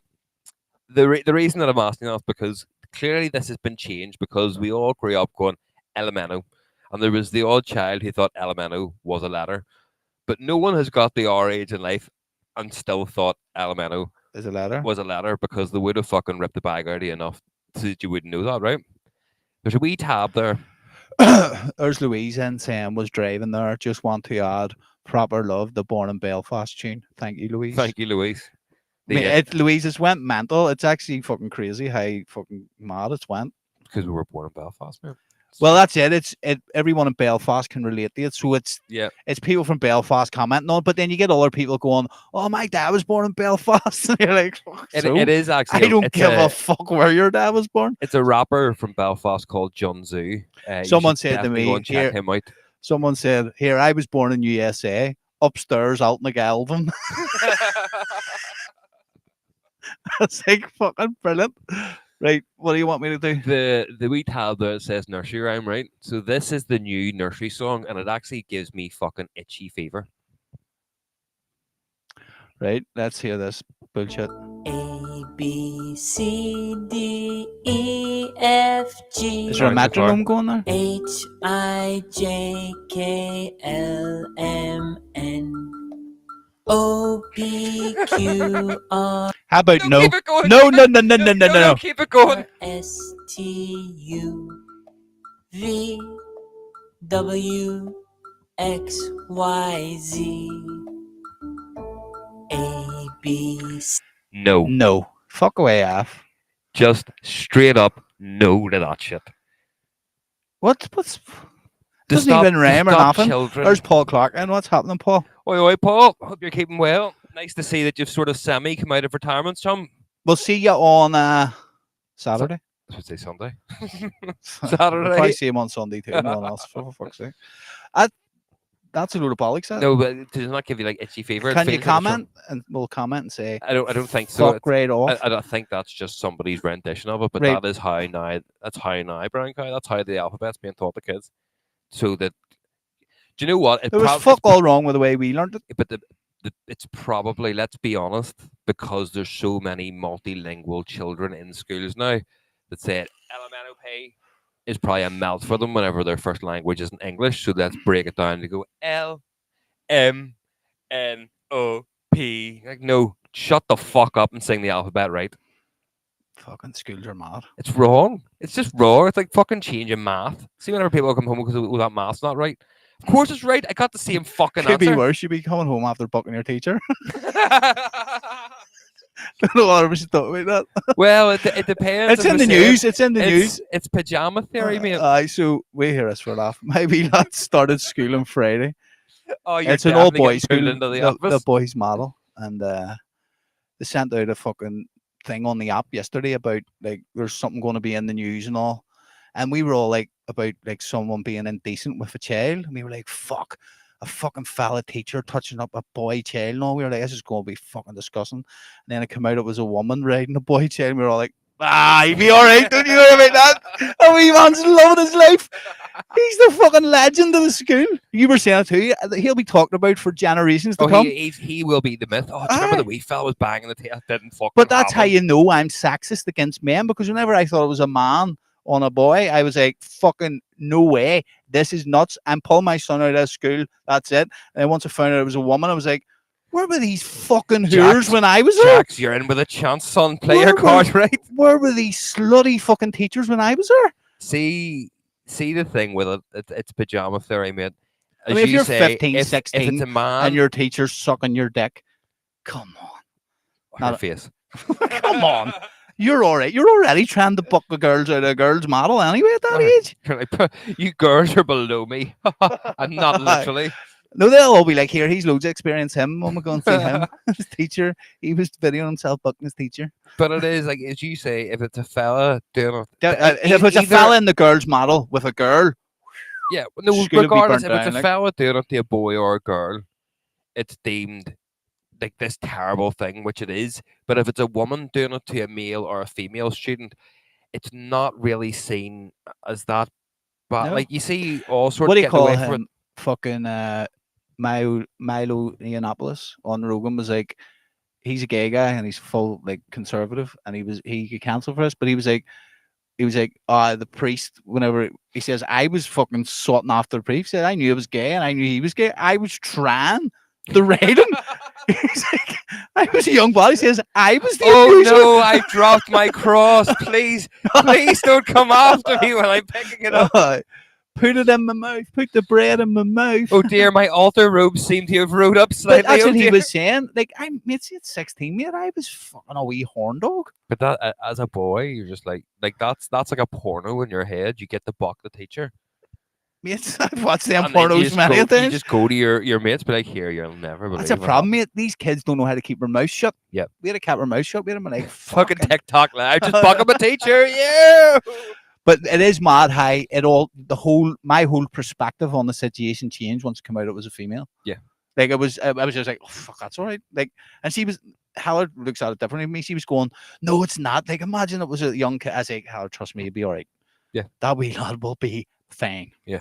A: the reason that I'm asking that is because clearly this has been changed because we all grew up going Elemento, and there was the odd child who thought Elemento was a letter, but no one has got the our age in life and still thought Elemento
B: Is a letter?
A: was a letter because they would have fucking ripped the bag out of you enough so that you wouldn't know that, right? There's a wee tab there.
B: There's Louise and Sam was driving there. Just want to add proper love, the Born in Belfast tune. Thank you, Louise.
A: Thank you, Louise.
B: Louise, it's went mental. It's actually fucking crazy how fucking mad it's went.
A: Because we were born in Belfast, man.
B: Well, that's it. Everyone in Belfast can relate to it. So it's people from Belfast commenting on it, but then you get other people going, "Oh, my dad was born in Belfast." And you're like,
A: it is actually.
B: I don't give a fuck where your dad was born.
A: It's a rapper from Belfast called John Zoo.
B: Someone said to me,
A: check him out.
B: Someone said, "Here, I was born in USA, upstairs out in the Galvin." That's like fucking brilliant. Right, what do you want me to do?
A: The wee tab there says nursery rhyme, right? So this is the new nursery song, and it actually gives me fucking itchy fever.
B: Right, let's hear this bullshit.
C: A B C D E F G.
B: Is there a metronome going there?
C: H I J K L M N O P Q R.
B: How about no?
A: Keep it going,
B: No.
A: Keep it going.
C: S T U V W X Y Z A B C.
A: No.
B: Fuck away, Af.
A: Just straight up no to that shit.
B: What's doesn't even rhyme or nothing.
A: Children.
B: There's Paul Clark, and what's happening, Paul?
A: Oi, Paul. Hope you're keeping well. Nice to see that you've sort of semi come out of retirement, chum.
B: We'll see you on Saturday.
A: I should say Sunday.
B: We'll
A: Saturday.
B: probably see him on Sunday too. No one else, for fuck's sake. That's a load of bollocks.
A: No, but does not give you like itchy fever.
B: Can you comment? And we'll comment and say,
A: I don't think so.
B: fuck right off.
A: I don't think that's just somebody's rendition of it, but
B: Right.
A: that is how now. That's how now, Brian Cow. That's how the alphabet's being taught to kids. So that, do you know what?
B: There was fuck all wrong with the way we learned it.
A: But it's probably, let's be honest, because there's so many multilingual children in schools now that say LMNOP is probably a melt for them whenever their first language isn't English. So let's break it down to go LMNOP. Like, no, shut the fuck up and sing the alphabet right.
B: Fucking schools are mad.
A: It's wrong. It's just wrong. It's like fucking changing math. See, whenever people come home because that math's not right. Of course it's right. I got the same fucking
B: Could be
A: answer.
B: worse. You'd be coming home after bucking your teacher. Don't know what we should talk about that.
A: Well, it depends.
B: It's in the news. It's in the news.
A: It's pajama theory, mate.
B: So we hear us for a laugh. My wee lad started school on Friday.
A: Oh, you're
B: It's an all
A: definitely
B: boys
A: getting
B: school,
A: pulled into the
B: the
A: office.
B: boys model, and they sent out a fucking thing on the app yesterday about like there's something going to be in the news and all, and we were all like about like someone being indecent with a child, and we were like, fuck, a fucking fella teacher touching up a boy child, and all. We were like, this is going to be fucking disgusting. And then it came out it was a woman riding a boy child, and we were all like, he'd be all right, don't you know about that? A wee man's loving his life. He's the fucking legend of the school. You were saying it too. He'll be talked about for generations to come.
A: He will be the myth. Oh, do you remember the wee fella was banging the tail? Didn't fucking.
B: But that's how
A: happen.
B: you know I'm sexist against men, because whenever I thought it was a man on a boy, I was like, fucking no way. This is nuts. I'm pulling my son out of school. That's it. And then once I found out it was a woman, I was like, where were these fucking hoors when I was there?
A: Jax, you're in with a chance, son. Play your cards right.
B: Where were these slutty fucking teachers when I was there?
A: See, see the thing with it's pajama theory, mate.
B: I
A: As
B: mean, if
A: you
B: you're
A: say,
B: 15,
A: if it's
B: 16,
A: a man,
B: and your teacher's sucking your dick, come on.
A: her
B: not-
A: face.
B: Come on. You're all right. You're already trying to buck the girls out of a girl's model anyway at that age.
A: You're like, you girls are below me. I'm not literally.
B: No, they'll all be like, here, he's loads of experience. Him, when we go and see him, his teacher, he was videoing himself bucking his teacher.
A: But it is like, as you say, if it's a fella doing
B: If it's a fella in the girl's model with a girl,
A: yeah, no,
B: school would be
A: regardless,
B: burnt
A: if it's
B: down,
A: a
B: like.
A: fella doing it to a boy or a girl, it's deemed like this terrible thing, which it is. But if it's a woman doing it to a male or a female student, it's not really seen as that bad.
B: No.
A: Like you see all sorts
B: What do you
A: getting
B: call
A: away from it.
B: him? Fucking Milo Yiannopoulos on Rogan was like, he's a gay guy and he's full like conservative, and he could cancel for us, but he was like, the priest, whenever he says, I was fucking sorting after the priest, said I knew he was gay and I knew he was gay. I was trying to raid him. He's like, I was a young boy. He says, I was the
A: Oh
B: abuser.
A: no, I dropped my cross. Please don't come after me when I'm picking it up.
B: Put it in my mouth. Put the bread in my mouth.
A: Oh dear, my altar robes seem to have rode up
B: But
A: slightly.
B: that's
A: Oh
B: what he
A: dear.
B: was saying. Like, I'm mate, see, at 16, mate, I was fucking a wee horn dog.
A: But that as a boy, you're just like that's like a porno in your head. You get to buck the teacher.
B: Mate, I've watched them
A: And then you
B: pornos
A: just
B: many
A: go- You
B: times.
A: just go to your mates, be like, here, you'll never believe
B: That's a
A: what
B: problem,
A: happened."
B: mate. These kids don't know how to keep their mouth shut.
A: Yep.
B: We had to keep our mouth shut. We had them like,
A: Fucking
B: fucking.
A: TikTok live, just bucking my teacher. Yeah.
B: But it is mad how my whole perspective on the situation changed once it came out it was a female.
A: Yeah.
B: Like I was just like, oh, fuck, that's all right. Like, and she was, Howard looks at it differently than me. She was going, no, it's not. Like, imagine it was a young kid. I was like, Howard, trust me, you'll be all right.
A: Yeah.
B: That wee lad will be fine.
A: Yeah.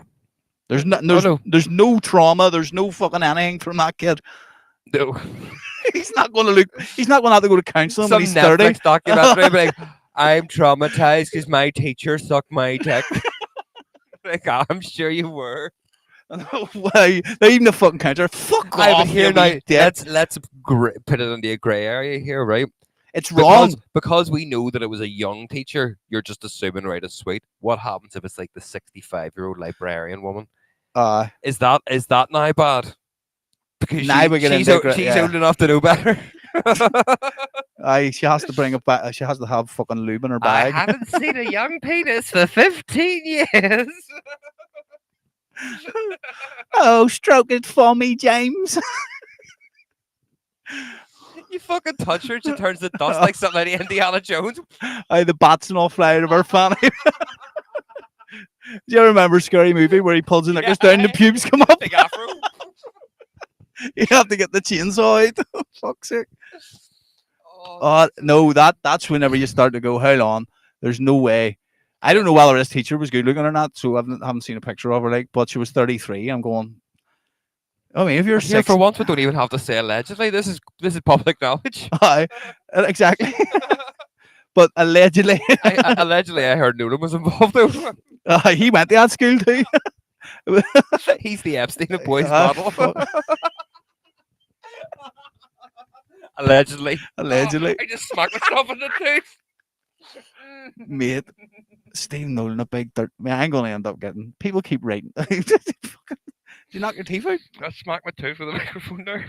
B: There's no,
A: no.
B: there's no trauma. There's no fucking anything from that kid.
A: No.
B: He's not going to have to go to counseling
A: Some
B: when he's 30.
A: Netflix documentary, be like, I'm traumatized because my teacher sucked my dick. Like, I'm sure you were.
B: Why? Even the fucking counter. Fuck
A: I
B: off
A: but here
B: you
A: now.
B: wee dick.
A: Let's put it into a grey area here, right?
B: It's wrong.
A: Because we know that it was a young teacher. You're just assuming, right? It's sweet. What happens if it's like the 65-year-old librarian woman? Is that now bad? Because
B: Now we get
A: she's
B: into
A: she's old enough to know better.
B: She has to bring it back. She has to have fucking lube in her
A: I
B: bag.
A: haven't seen a young penis for 15 years.
B: Oh, stroke it for me, James.
A: You fucking touch her, she turns to dust like something out of Indiana Jones.
B: The bats and all fly out of her fanny. Do you remember Scary Movie where he pulls the knickers down and the pubes come up?
A: Big afro.
B: You have to get the chainsaw out. Fuck's sake.
A: Oh,
B: No, that's whenever you start to go, hold on, there's no way. I don't know whether this teacher was good looking or not, so I haven't seen a picture of her, like, but she was 33. I'm going, I mean, if you're
A: here
B: six,
A: for once, we don't even have to say allegedly. This is public knowledge.
B: Exactly. But allegedly,
A: Allegedly, I heard Nolan was involved. Though.
B: he went to that school too.
A: He's the Epstein of boys'
B: Ah,
A: model.
B: fuck.
A: Allegedly.
B: Allegedly.
A: I just smacked myself in the tooth.
B: Mate, Steve Nolan, a big dirt. Man, I ain't gonna end up getting. People keep writing. Did you knock your teeth out?
A: I smacked my tooth with a microphone there.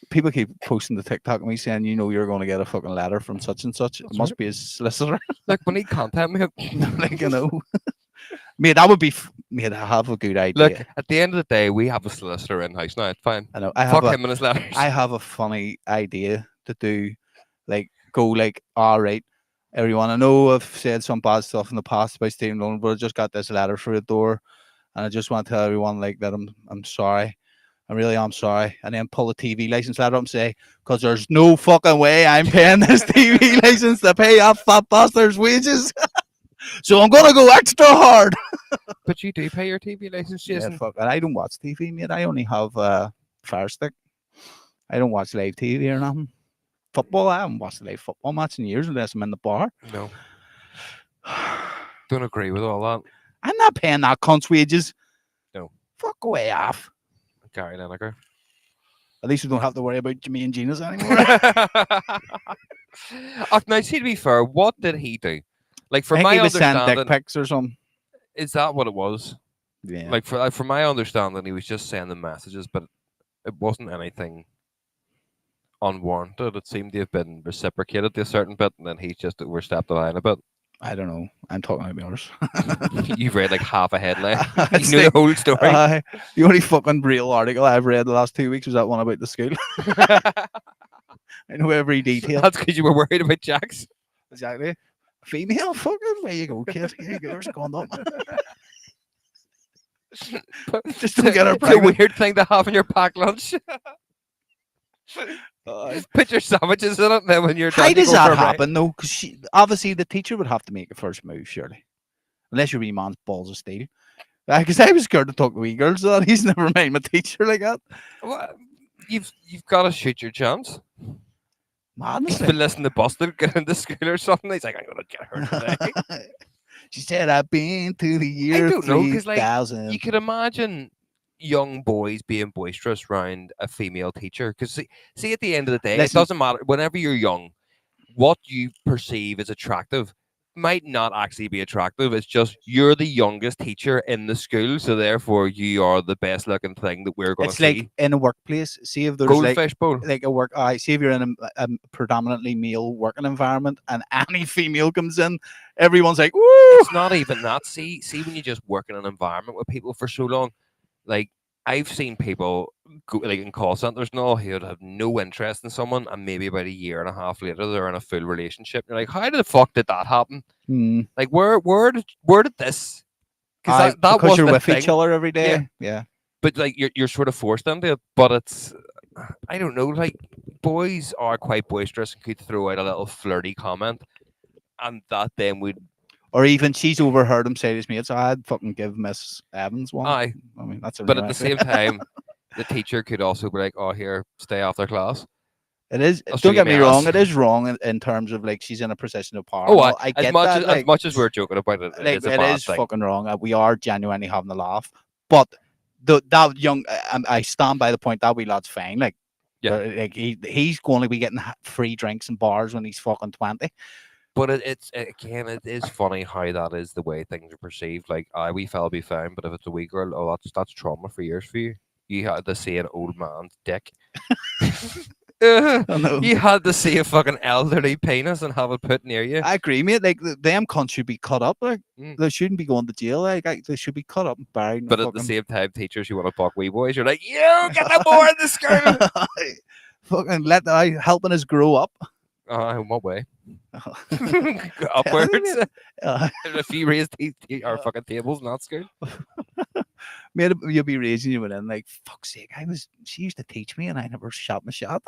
B: People keep posting the TikTok of me saying, you're going to get a fucking letter from such and such. It must be his solicitor.
A: Look, when he contact me,
B: Like, Mate, that would be. Mate, I have a good idea.
A: look, at the end of the day, we have a solicitor in house now. It's fine.
B: I know.
A: Fuck him and his letters.
B: I have a funny idea to do, all right, everyone. I know I've said some bad stuff in the past about Stephen Nolan, but I just got this letter through the door, and I just want to tell everyone that I'm sorry. I really am sorry. And then pull a TV license letter up and say, because there's no fucking way I'm paying this TV license to pay off fat bastard's wages. So I'm gonna go extra hard.
A: But you do pay your TV license, Jason.
B: Yeah, fuck. And I don't watch TV, mate. I only have Fire Stick. I don't watch live TV or nothing. Football, I haven't watched a live football match in years unless I'm in the bar.
A: No. Don't agree with all that.
B: I'm not paying that cunt's wages.
A: No.
B: Fuck away off.
A: Gary Lineker.
B: At least we don't have to worry about Jimmy and Gina's anymore.
A: Now, see, to be fair, what did he do? Like,
B: I
A: from
B: think
A: my
B: he was sending dick
A: understanding,
B: pics or something.
A: Is that what it was?
B: Yeah.
A: Like from my understanding, he was just sending messages, but it wasn't anything unwarranted. It seemed to have been reciprocated to a certain bit, and then he's just overstepped the line a bit.
B: I don't know. I'm talking about yours.
A: You've read like half a headline.
B: It's
A: You know
B: like,
A: the whole story.
B: the only fucking real article I've read the last 2 weeks was that one about the school. I know every detail.
A: That's because you were worried about Jax.
B: Exactly. Female fucking. There you go, kid. Here you go. There's a condom. Just don't get her
A: It's a
B: pregnant.
A: weird thing to have in your packed lunch. Put your sandwiches in it, and then when you're done,
B: How
A: you
B: does
A: go for
B: that
A: a break.
B: happen though? Because obviously the teacher would have to make a first move, surely, unless your wee man's balls of steel. Because I was scared to talk to wee girls. So that he's never made my teacher like that.
A: Well, you've got to shoot your chance.
B: Madness.
A: He's been listening to Busted get into school or something. He's like, I'm gonna get her today.
B: She said, "I've been to the
A: I
B: year
A: don't know, 'cause, like,
B: 3000."
A: You could imagine young boys being boisterous around a female teacher. Because see, at the end of the day,
B: Listen.
A: it doesn't matter. Whenever you're young, what you perceive as attractive might not actually be attractive. It's just you're the youngest teacher in the school, so therefore you are the best looking thing that we're going to
B: It's
A: see.
B: like in a workplace. See if there's
A: Goldfish bowl.
B: like a work. I see if you're in a predominantly male working environment, and any female comes in, everyone's like, "Woo!"
A: It's not even that. See when you just work in an environment with people for so long, like I've seen people go, like in call centers and all, who would have no interest in someone, and maybe about a year and a half later they're in a full relationship. You're like, how the fuck did that happen?
B: Hmm.
A: Like where did this? Because that
B: because you're
A: wasn't a
B: with each
A: thing.
B: other every day. Yeah.
A: But like you're sort of forced into it. But it's I don't know. Like boys are quite boisterous and could throw out a little flirty comment, and that then would
B: Or even she's overheard him say to his mates, "I'd fucking give Miss Evans one."
A: aye.
B: I mean, that's a
A: But at the same time, the teacher could also be like, "Oh, here, stay after class."
B: it is.
A: I'll show
B: Don't
A: you
B: get me
A: my
B: wrong.
A: ass.
B: It is wrong in terms of like she's in a position of power.
A: Oh,
B: and all. I
A: as
B: get
A: much
B: that.
A: as
B: like,
A: as much as we're joking about it,
B: like,
A: it's a
B: it
A: bad
B: is
A: thing.
B: fucking wrong. We are genuinely having a laugh, but that young, I stand by the point that wee lad's fine. Like,
A: Yeah.
B: like he's going to be getting free drinks and bars when he's fucking 20.
A: But it's again, it is funny how that is the way things are perceived. Like, a wee fella be fine, but if it's a wee girl, oh, that's trauma for years for you. You had to see an old man's dick.
B: I know.
A: You had to see a fucking elderly penis and have it put near you.
B: I agree, mate. Like them cunts should be cut up. Like
A: Mm.
B: they shouldn't be going to jail. Like they should be cut up and buried. In
A: But
B: a
A: at the
B: fucking...
A: same time, teachers who want to fuck wee boys, you're like, you get the more in the school.
B: fucking helping us grow up.
A: In what way? Upwards.
B: Uh,
A: If you raise our fucking tables in that school.
B: mate, you'll be raising you in like, fuck's sake, she used to teach me and I never shot my shot.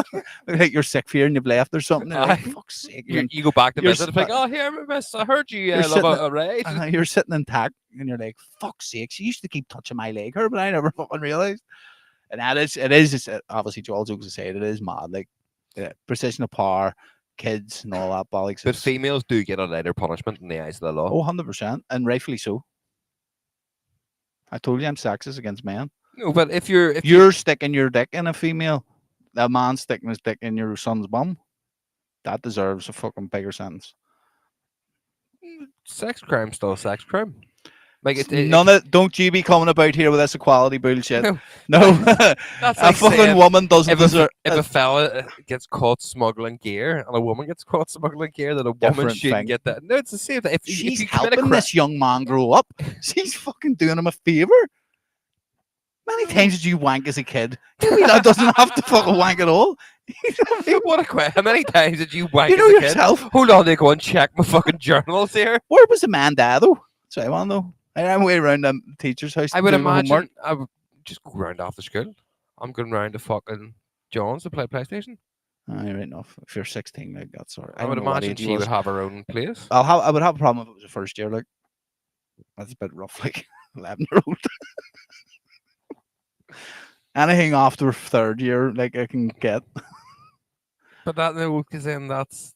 B: Like you're sick fear and you've left or something. You're like,
A: Aye.
B: fuck's sake.
A: You go back to
B: you're
A: visit. It's like, oh, here, miss, I heard you
B: you're
A: love
B: sitting
A: a raid.
B: You're sitting intact and you're like, fuck's sake, she used to keep touching my leg, her, but I never fucking realized. And it is just, obviously, Joel jokes aside, it is mad. Like, precision of power, kids, and all that bollocks.
A: But females do get a lighter punishment in the eyes of the law.
B: Oh, 100%, and rightfully so. I told you I'm sexist against men.
A: No, but if you're
B: You're sticking your dick in a female, that man sticking his dick in your son's bum, that deserves a fucking bigger sentence.
A: sex crime, still a sex crime. Like
B: Don't you be coming about here with this equality bullshit.
A: No.
B: No,
A: That's
B: a
A: like
B: fucking
A: saying
B: woman doesn't deserve.
A: if a fella gets caught smuggling gear and a woman gets caught smuggling gear, that a woman
B: Different
A: shouldn't
B: thing.
A: get that. No, it's the same thing. If
B: She's
A: you commit a
B: helping
A: crime,
B: this young man grow up. She's fucking doing him a favor. Many times did you wank as a kid? Maybe that doesn't have to fucking wank at all.
A: what a question. How many times did you wank
B: You know
A: as a kid?
B: yourself.
A: Hold on, they go and check my fucking journals here.
B: Where was the man dad though? So I want to know. I'm way around the teacher's house.
A: I would
B: doing my
A: imagine
B: homework.
A: I would just go round after school. I'm going round to fucking John's to play PlayStation.
B: Aye, right enough. If you're 16, like that's all right.
A: I would
B: don't know what
A: imagine
B: age he
A: she
B: was.
A: would have her own place.
B: I would have a problem if it was a first year. Like that's a bit rough. Like 11-year-old. Anything after third year, like I can get.
A: But that no, because then that's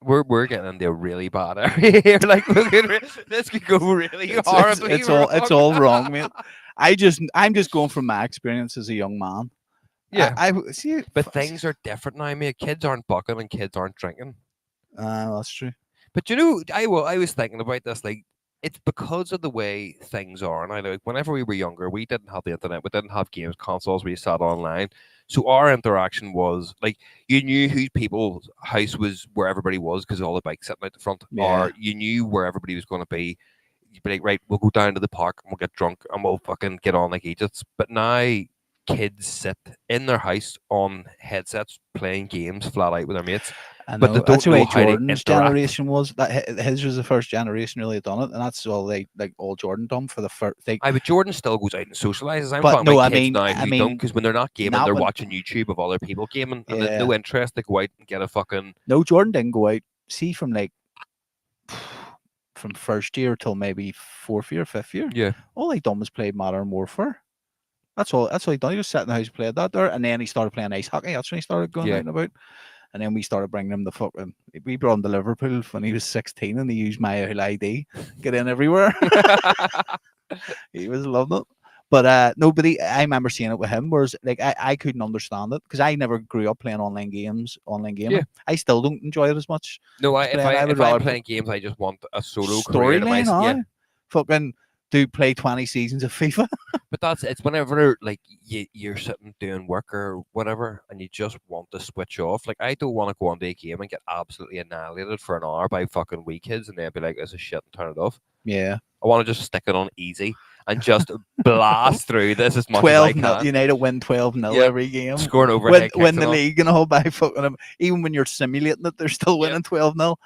A: we're getting into a really bad area here. Like this could go really horribly.
B: It's all wrong, mate. I'm just going from my experience as a young man.
A: Yeah,
B: I see.
A: but things are different now, mate. Kids aren't bucking and kids aren't drinking.
B: That's true.
A: But you know, I was thinking about this. Like, it's because of the way things are. And I like whenever we were younger, we didn't have the internet, we didn't have games consoles, we sat online. So our interaction was like you knew whose people's house was where everybody was because all the bikes sitting out the front,
B: Yeah.
A: or you knew where everybody was going to be. You'd be like, right, we'll go down to the park and we'll get drunk and we'll fucking get on like idiots. But now kids sit in their house on headsets playing games flat out with their mates.
B: I
A: But
B: know.
A: they
B: That's
A: don't
B: the way
A: know how to
B: Jordan's
A: interact.
B: generation was. That his was the first generation really done it, and that's all they like. All Jordan done for the first.
A: But Jordan still goes out and socializes. I'm
B: But
A: talking
B: no,
A: about
B: I
A: kids
B: mean-
A: now
B: I
A: who don't,
B: mean,
A: because when they're not gaming,
B: not
A: they're
B: when-
A: watching YouTube of other people gaming, and they've
B: Yeah.
A: no interest to go out and get a fucking.
B: No, Jordan didn't go out. See, from like from first year till maybe fourth year, fifth year,
A: Yeah.
B: all he done was play Modern Warfare. That's all. That's all he done. He just sat in the house, played that there, and then he started playing ice hockey. That's when he started going
A: Yeah.
B: out and about. And then we started bringing him the fucking. We brought him to Liverpool when he was 16, and he used my whole ID, get in everywhere. He was loving it. But nobody, I remember seeing it with him, whereas like I couldn't understand it because I never grew up playing online games, online gaming.
A: Yeah.
B: I still don't enjoy it as much.
A: No,
B: Just playing, I would
A: if I'm
B: rather
A: playing games, I just want a solo career to
B: Storyline,
A: myself. Yeah.
B: aye. Fucking do play 20 seasons of FIFA.
A: But it's whenever like you're sitting doing work or whatever, and you just want to switch off. Like I don't want to go onto a game and get absolutely annihilated for an hour by fucking wee kids, and then be like, "This is shit," and turn it off.
B: Yeah.
A: I want to just stick it on easy and just blast through this as much as
B: 12
A: I
B: 0
A: can.
B: United win 12 0
A: Yeah.
B: every game.
A: Scoring overhead kicks
B: Win the
A: and all.
B: league and all by fucking them. Even when you're simulating it, they're still
A: Yeah.
B: winning 12 0.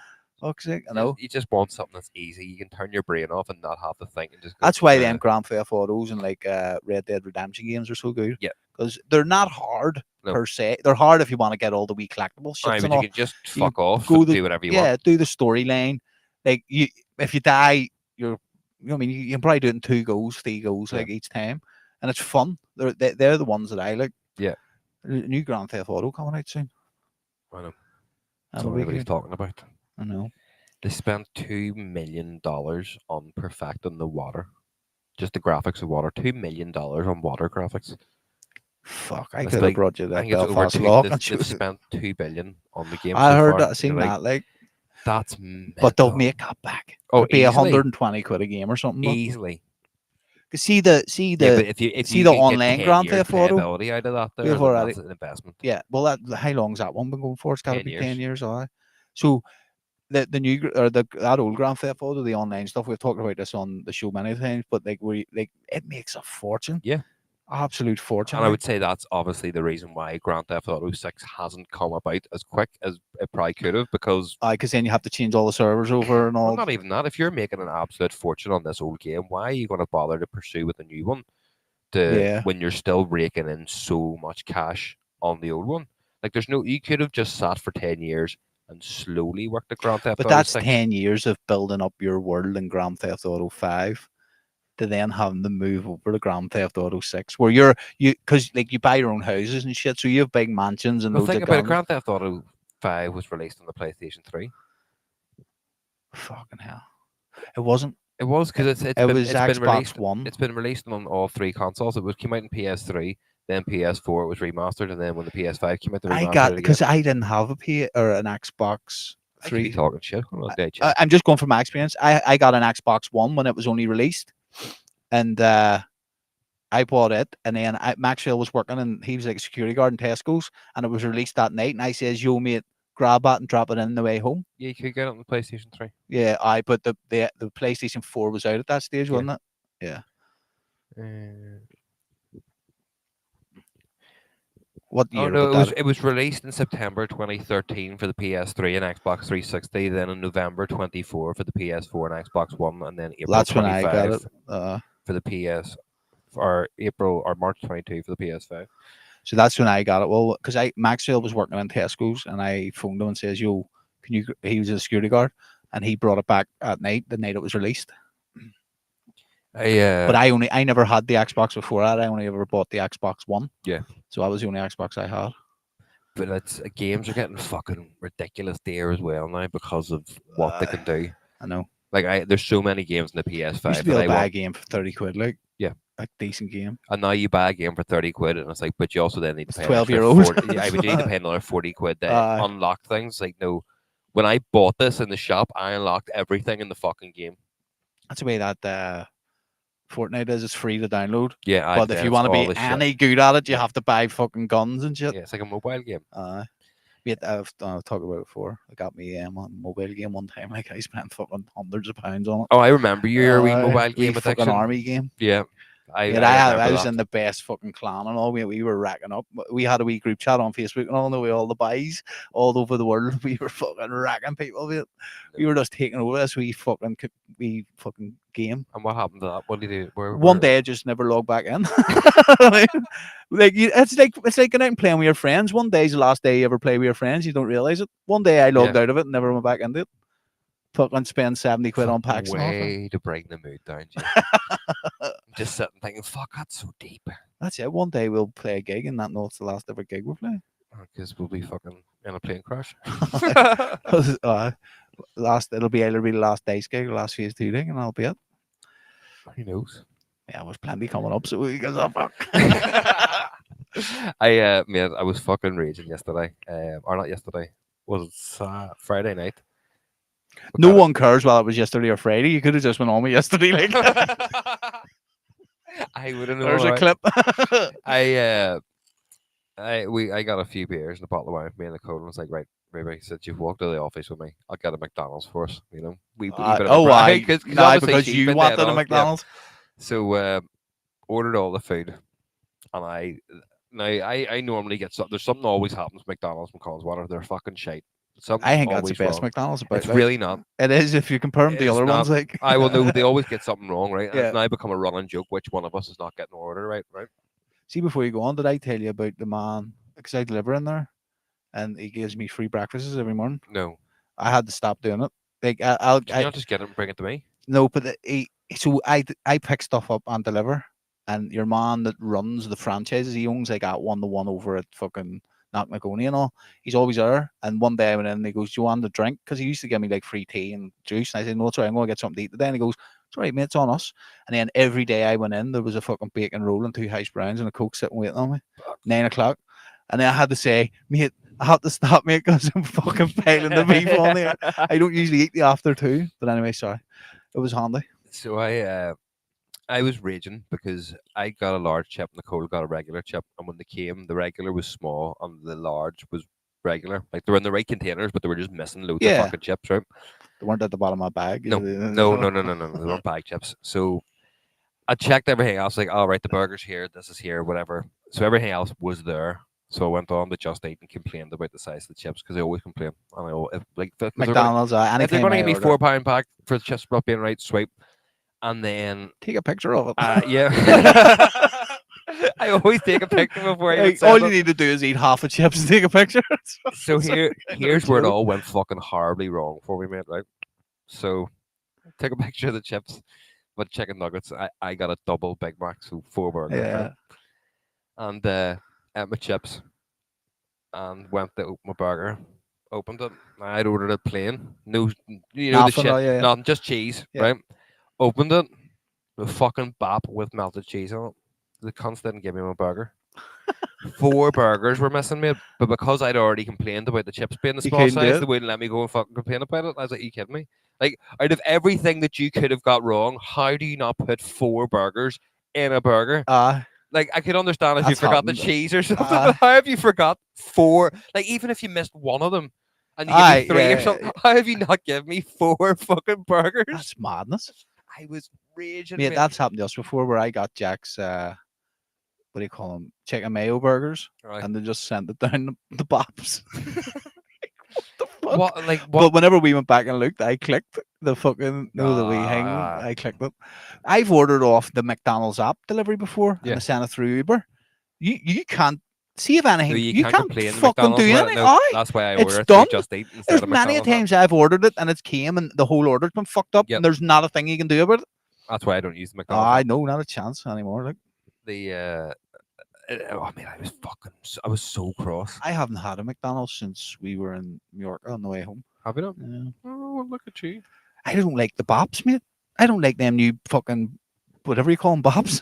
B: Fuck's sake, I know.
A: You just want something that's easy. You can turn your brain off and not have to think and just. Go,
B: That's why them Grand Theft Autos and like Red Dead Redemption games are so good.
A: Yeah.
B: Because they're not hard
A: No.
B: per se. They're hard if you want to get all the wee collectible shit
A: Aye,
B: and
A: but
B: all.
A: you can just
B: You
A: fuck off
B: go
A: and
B: the-
A: do whatever you
B: Yeah,
A: want.
B: do the storyline. Like you, if you die, you're. You know, I mean, you can probably do it in 2 goes, 3 goes,
A: Yeah.
B: like each time, and it's fun. They're the ones that I like.
A: Yeah.
B: New Grand Theft Auto coming out soon.
A: I know. That's
B: That'll
A: what
B: be
A: everybody's
B: good.
A: talking about.
B: I know.
A: They spent $2 million on perfecting the water. Just the graphics of water. $2 million on water graphics.
B: Fuck, I
A: That's
B: could have
A: like-
B: brought you
A: I
B: that
A: think it's over
B: Belfast
A: two.
B: Lock.
A: They've,
B: and
A: they've
B: shoot.
A: spent $2 billion on the game.
B: I
A: so
B: heard
A: far,
B: that.
A: and
B: Seen
A: you're like,
B: that. Like,
A: That's
B: but they'll
A: mental.
B: make that back.
A: Oh,
B: It'll be
A: easily.
B: 120 quid a game or something. But
A: Easily.
B: see the
A: Yeah, but if
B: see
A: you
B: the
A: could get
B: online
A: 10
B: Grand
A: years
B: Theft Auto,
A: playability out of that, there,
B: we've
A: then
B: already-
A: that's an investment.
B: yeah. Well, how long's that one been going for? It's got to
A: 10
B: be
A: years.
B: 10 years. Aye. So the new or that old Grand Theft Auto, the online stuff. We've talked about this on the show many times, but like it makes a fortune.
A: Yeah.
B: Absolute fortune.
A: And I
B: like.
A: would say that's obviously the reason why Grand Theft Auto 6 hasn't come about as quick as it probably could have, because
B: Because then you have to change all the servers over and all.
A: well, not even that. If you're making an absolute fortune on this old game, why are you going to bother to pursue with a new one?
B: Yeah.
A: When you're still raking in so much cash on the old one. Like there's no, you could have just sat for 10 years and slowly worked the Grand Theft
B: But
A: Auto
B: that's
A: 6.
B: 10 years of building up your world in Grand Theft Auto 5 to then having to move over to Grand Theft Auto 6, where because like you buy your own houses and shit, so you have big mansions and
A: Well,
B: loads
A: think
B: of
A: about it.
B: guns.
A: Grand Theft Auto 5 was released on the PlayStation 3.
B: Fucking hell. It wasn't.
A: It was because
B: It was
A: it's been
B: Xbox
A: released.
B: One.
A: It's been released on all 3 consoles. It came out in PS3, then PS4. It was remastered, and then when the PS5 came out, they remastered
B: I got
A: it again.
B: because I didn't have a P or an Xbox
A: I could be
B: 3.
A: talking shit. Hold on, Dave, chat.
B: I'm just going from my experience. I got an Xbox One when it was only released, and I bought it. And then Maxwell was working, and he was like a security guard in Tesco's, and it was released that night. And I says, "Yo, mate, grab that and drop it in the way home."
A: Yeah, you could get it on the PlayStation 3.
B: Yeah, but the PlayStation 4 was out at that stage, wasn't it? Yeah. What
A: Oh
B: year?
A: no,
B: would that-
A: it was released in September 2013 for the PS3 and Xbox 360, then in November 24 for the PS4 and Xbox One, and then April
B: That's when I
A: 25
B: got it.
A: for the PS, or April or March 22 for the PS5.
B: So that's when I got it. Well, because Maxwell was working in Tesco's, and I phoned him and says, "Yo, can you?" He was a security guard, and he brought it back at night, the night it was released. But I never had the Xbox before that. I only ever bought the Xbox One.
A: Yeah.
B: So that was the only Xbox I had.
A: But it's games are getting fucking ridiculous dear as well now because of what they can do.
B: I know.
A: Like there's so many games in the
B: I used
A: PS5
B: to be
A: that
B: able
A: I
B: to buy a
A: want,
B: game for 30 quid, like
A: Yeah.
B: a decent game.
A: and now you buy a game for 30 quid, and it's like, but you also then need to
B: It's
A: pay an extra
B: 12-year-old.
A: 40 yeah, but you need to pay another 40 quid to
B: Aye.
A: unlock things. Like no, when I bought this in the shop, I unlocked everything in the fucking game.
B: That's the way that Fortnite is. It's free to download.
A: Yeah,
B: But if you want to be any good at it, you have to buy fucking guns and shit.
A: Yeah, it's like a mobile game.
B: Wait, I've talked about it before. I got me a mobile game one time. Like I spent fucking hundreds of pounds on it.
A: Oh, I remember your wee mobile
B: Wee
A: game
B: fucking
A: addiction.
B: army game.
A: Yeah, I
B: I was
A: remember
B: in the best fucking clan and all. We were racking up. We had a wee group chat on Facebook and all. The way all the boys all over the world. We were fucking racking people. We were just taking over this wee fucking game.
A: And what happened to that? What did you do?
B: One day I just never logged back in. It's like going out and playing with your friends. One day's the last day you ever play with your friends. You don't realize it. One day I logged out of it and never went back into it. Fucking spend 70 quid on packs.
A: Way to bring the mood down. Just sitting thinking, fuck, that's so deep.
B: That's it. One day we'll play a gig and not know it's the last ever gig we'll play.
A: Because we'll be fucking in a plane crash.
B: It'll be either the last day's gig or last phase 2 gig, and that'll be it.
A: Who knows?
B: Yeah, there's plenty coming up, so we can fuck.
A: Man, I was fucking raging yesterday. Or not yesterday. Was it Friday night?
B: No one cares whether it was yesterday or Friday. You could have just been on me yesterday. Like
A: I wouldn't know.
B: There's a clip.
A: I got a few beers and a bottle of wine for me and the code, and was like, right, baby, since you've walked to the office with me, I'll get a McDonald's for us. You know,
B: why? Because you wanted a McDonald's.
A: Yeah. So ordered all the food, and I normally get there's something always happens with McDonald's and Collinswater. They're fucking shite.
B: I think that's the best McDonald's.
A: It's really not.
B: It is if you compare them to the other ones. Like
A: I will know they always get something wrong, right? And
B: Yeah.
A: it's now become a running joke which one of us is not getting an order right.
B: See, before you go on, did I tell you about the man? Because I deliver in there, and he gives me free breakfasts every morning.
A: No,
B: I had to stop doing it. Like
A: can you not just get it and bring it to me?
B: No, but I pick stuff up and deliver, and your man that runs the franchises, he owns like a 1-to-1 over at fucking Knocknagonie and all. He's always there. And one day I went in and he goes, "Do you want a drink?" Because he used to give me like free tea and juice. And I said, "No, it's all right, I'm going to get something to eat today." And he goes, "It's all right, mate, it's on us." And then every day I went in, there was a fucking bacon roll and 2 hash browns and a Coke sitting waiting on me. 9 o'clock. And then I had to say, "Mate, I have to stop, mate, because I'm fucking piling the beef on there." I don't usually eat the after 2. But anyway, sorry. It was handy.
A: So I was raging because I got a large chip and Nicole got a regular chip, and when they came, the regular was small and the large was regular. Like they were in the right containers, but they were just missing loads of fucking chips, right?
B: They weren't at the bottom of my bag.
A: No. They weren't bag chips. So I checked everything else, like, all right, the burger's here, this is here, whatever. So everything else was there. So I went on to Just Eat and complained about the size of the chips because I always complain. And
B: McDonald's,
A: if they're going to give me £4 pack for the chips not being right, swipe. And then
B: take a picture of it.
A: Yeah. I always take a picture before I
B: all you need to do is eat half a chips and take a picture.
A: So here's where it all went fucking horribly wrong for me, mate, right? So take a picture of the chips, but chicken nuggets. I got a double Big Mac, so 4 burgers.
B: Yeah.
A: Right? And ate my chips and went to open my burger. Opened it. I'd ordered it plain. No, the shit. Nothing, just cheese, right? Opened it, the fucking bap with melted cheese on it. The cunts didn't give me my burger. 4 burgers were missing, mate. But because I'd already complained about the chips being the small size, they wouldn't let me go and fucking complain about it. I was like, you kidding me? Like, out of everything that you could have got wrong, how do you not put 4 burgers in a burger? Like, I could understand if you forgot the cheese or something, but how have you forgot 4? Like, even if you missed one of them and you give me 3 or something, how have you not given me 4 fucking burgers?
B: That's madness.
A: I was raging.
B: Mate, that's happened to us before where I got Jack's, what do you call them? Chicken mayo burgers.
A: Right.
B: And they just sent it down the bops.
A: What?
B: But whenever we went back and looked, I clicked the fucking, the wee hang. I clicked it. I've ordered off the McDonald's app delivery before and I sent it through Uber. You can't see if anything.
A: No,
B: you can't fucking
A: McDonald's
B: do anything.
A: No, that's why I ordered
B: it
A: Just Eat instead
B: There's
A: of
B: many
A: McDonald's
B: times I've ordered it and it's came and the whole order's been fucked up and there's not a thing you can do about it.
A: That's why I don't use the McDonald's.
B: I know, not a chance anymore. Like
A: oh man, I was so cross.
B: I haven't had a McDonald's since we were in New York on the way home.
A: Have you not?
B: Yeah.
A: Oh, well, look at you.
B: I don't like the bops, mate. I don't like them new fucking whatever you call them bops.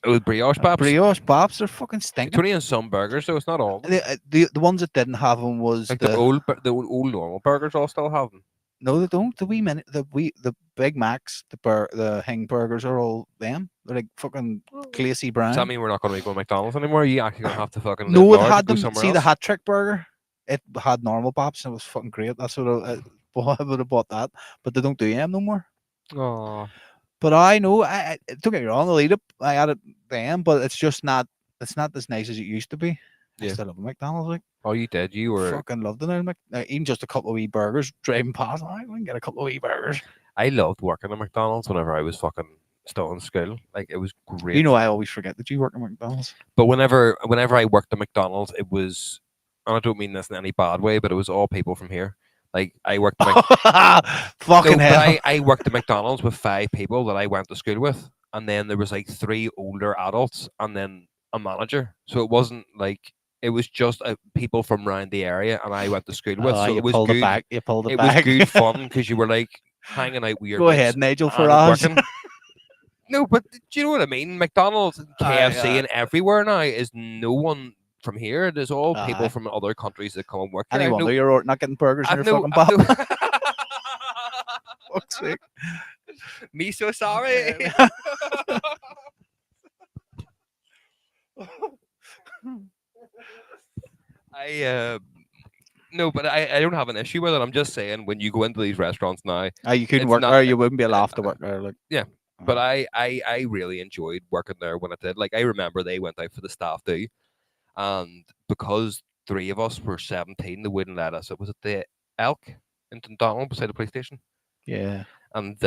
A: Oh, brioche bops.
B: Brioche bops, they're fucking stinking.
A: It's only in some burgers, so it's not all.
B: The ones that didn't have them was
A: like the old normal burgers all still have them.
B: No, they don't. The Big Macs, the Hing burgers are all them. They're like fucking glacy
A: Does that
B: brown.
A: mean we're not going to be going to McDonald's anymore? Are you actually going to have to fucking live
B: No, it
A: large and
B: had
A: go
B: them.
A: somewhere
B: See the
A: else?
B: hat trick burger. It had normal pops and it was fucking great. That's what I would have bought that. But they don't do them no more.
A: Oh,
B: But I know. Don't get me wrong. I'll eat it. I had it then, but it's just not. It's not as nice as it used to be. I
A: Yeah.
B: still love a McDonald's. Like
A: oh, you did. You were.
B: fucking loved it. Now, even just a couple of wee burgers driving past. I can get a couple of wee burgers.
A: I loved working at McDonald's whenever I was fucking still in school. Like it was great.
B: You know, I always forget that you work at McDonald's.
A: But whenever I worked at McDonald's, it was, and I don't mean this in any bad way, but it was all people from here. Like I worked at
B: Fucking
A: but
B: hell.
A: I worked at McDonald's with 5 people that I went to school with, and then there was like 3 older adults, and then a manager. So it wasn't like it was just people from around the area, and I went to school with.
B: Oh,
A: So
B: you
A: it was
B: pulled
A: good.
B: it back. You pulled it
A: It
B: back.
A: was good fun because you were like hanging out with your
B: Go
A: mates
B: ahead, Nigel
A: and
B: Farage.
A: working. No, but do you know what I mean? McDonald's and KFC and everywhere now is no one from here. It is all people
B: Aye.
A: from other countries that come and work here.
B: Any
A: I've
B: wonder
A: no-
B: you're not getting burgers in
A: I've
B: your
A: no-
B: fucking
A: I've
B: pop.
A: no-
B: Fuck's sake.
A: Me so sorry. I no, but I don't have an issue with it. I'm just saying when you go into these restaurants now,
B: You couldn't
A: It's
B: work
A: not-
B: there. You wouldn't be allowed to work there. Like,
A: Yeah, but I really enjoyed working there when I did. Like I remember they went out for the staff do, and because 3 of us were 17, they wouldn't let us. It was at the Elk in Dundonald beside the police station,
B: yeah.
A: and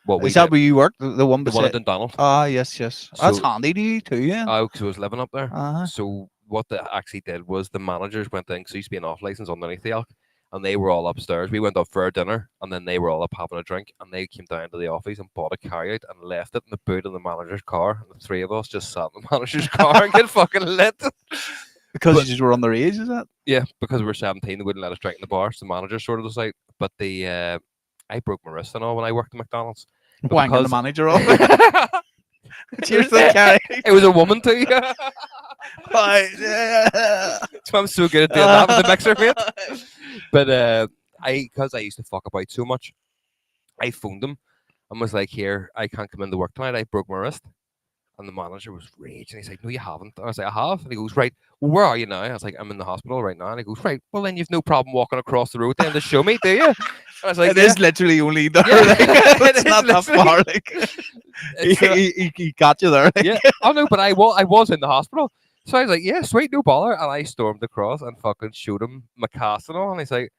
A: what we
B: Is that
A: did,
B: where you work? The one
A: the one at
B: beside.
A: Dundonald.
B: Ah, yes, yes. That's
A: So-
B: handy to you too, yeah.
A: I was living up there.
B: Uh-huh.
A: So what they actually did was the managers went in, because there used to be an off license underneath the Elk, and they were all upstairs. We went up for a dinner, and then they were all up having a drink, and they came down to the office and bought a carryout and left it in the boot of the manager's car. And the 3 of us just sat in the manager's car and get fucking lit.
B: Because
A: but-
B: you just were underage, is that?
A: Yeah, because we were 17, they wouldn't let us drink in the bar. So the manager sorted us out. But I broke my wrist and all when I worked at McDonald's. But
B: Wanking the
A: because-
B: manager off. Cheers to the carry.
A: It was a woman too.
B: Right.
A: So I'm so good at doing that with the mixer, mate. But because I used to fuck about so much, I phoned him and was like, "Here, I can't come into work tonight. I broke my wrist." And the manager was raging. He's like, "No, you haven't." And I was like, "I have." And he goes, "Right, well, where are you now?" I was like, "I'm in the hospital right now." And he goes, "Right, well then you've no problem walking across the road then to show me, do you?" And I was like,
B: It is literally only there.
A: Yeah,
B: Like,
A: it
B: it's
A: is
B: not that
A: literally-
B: far. Like,
A: It's,
B: he got you there. Like.
A: yeah. Oh no, but I was in the hospital. So I was like, "Yeah, sweet, no bother." And I stormed across and fucking showed him my cast and all. And he's like,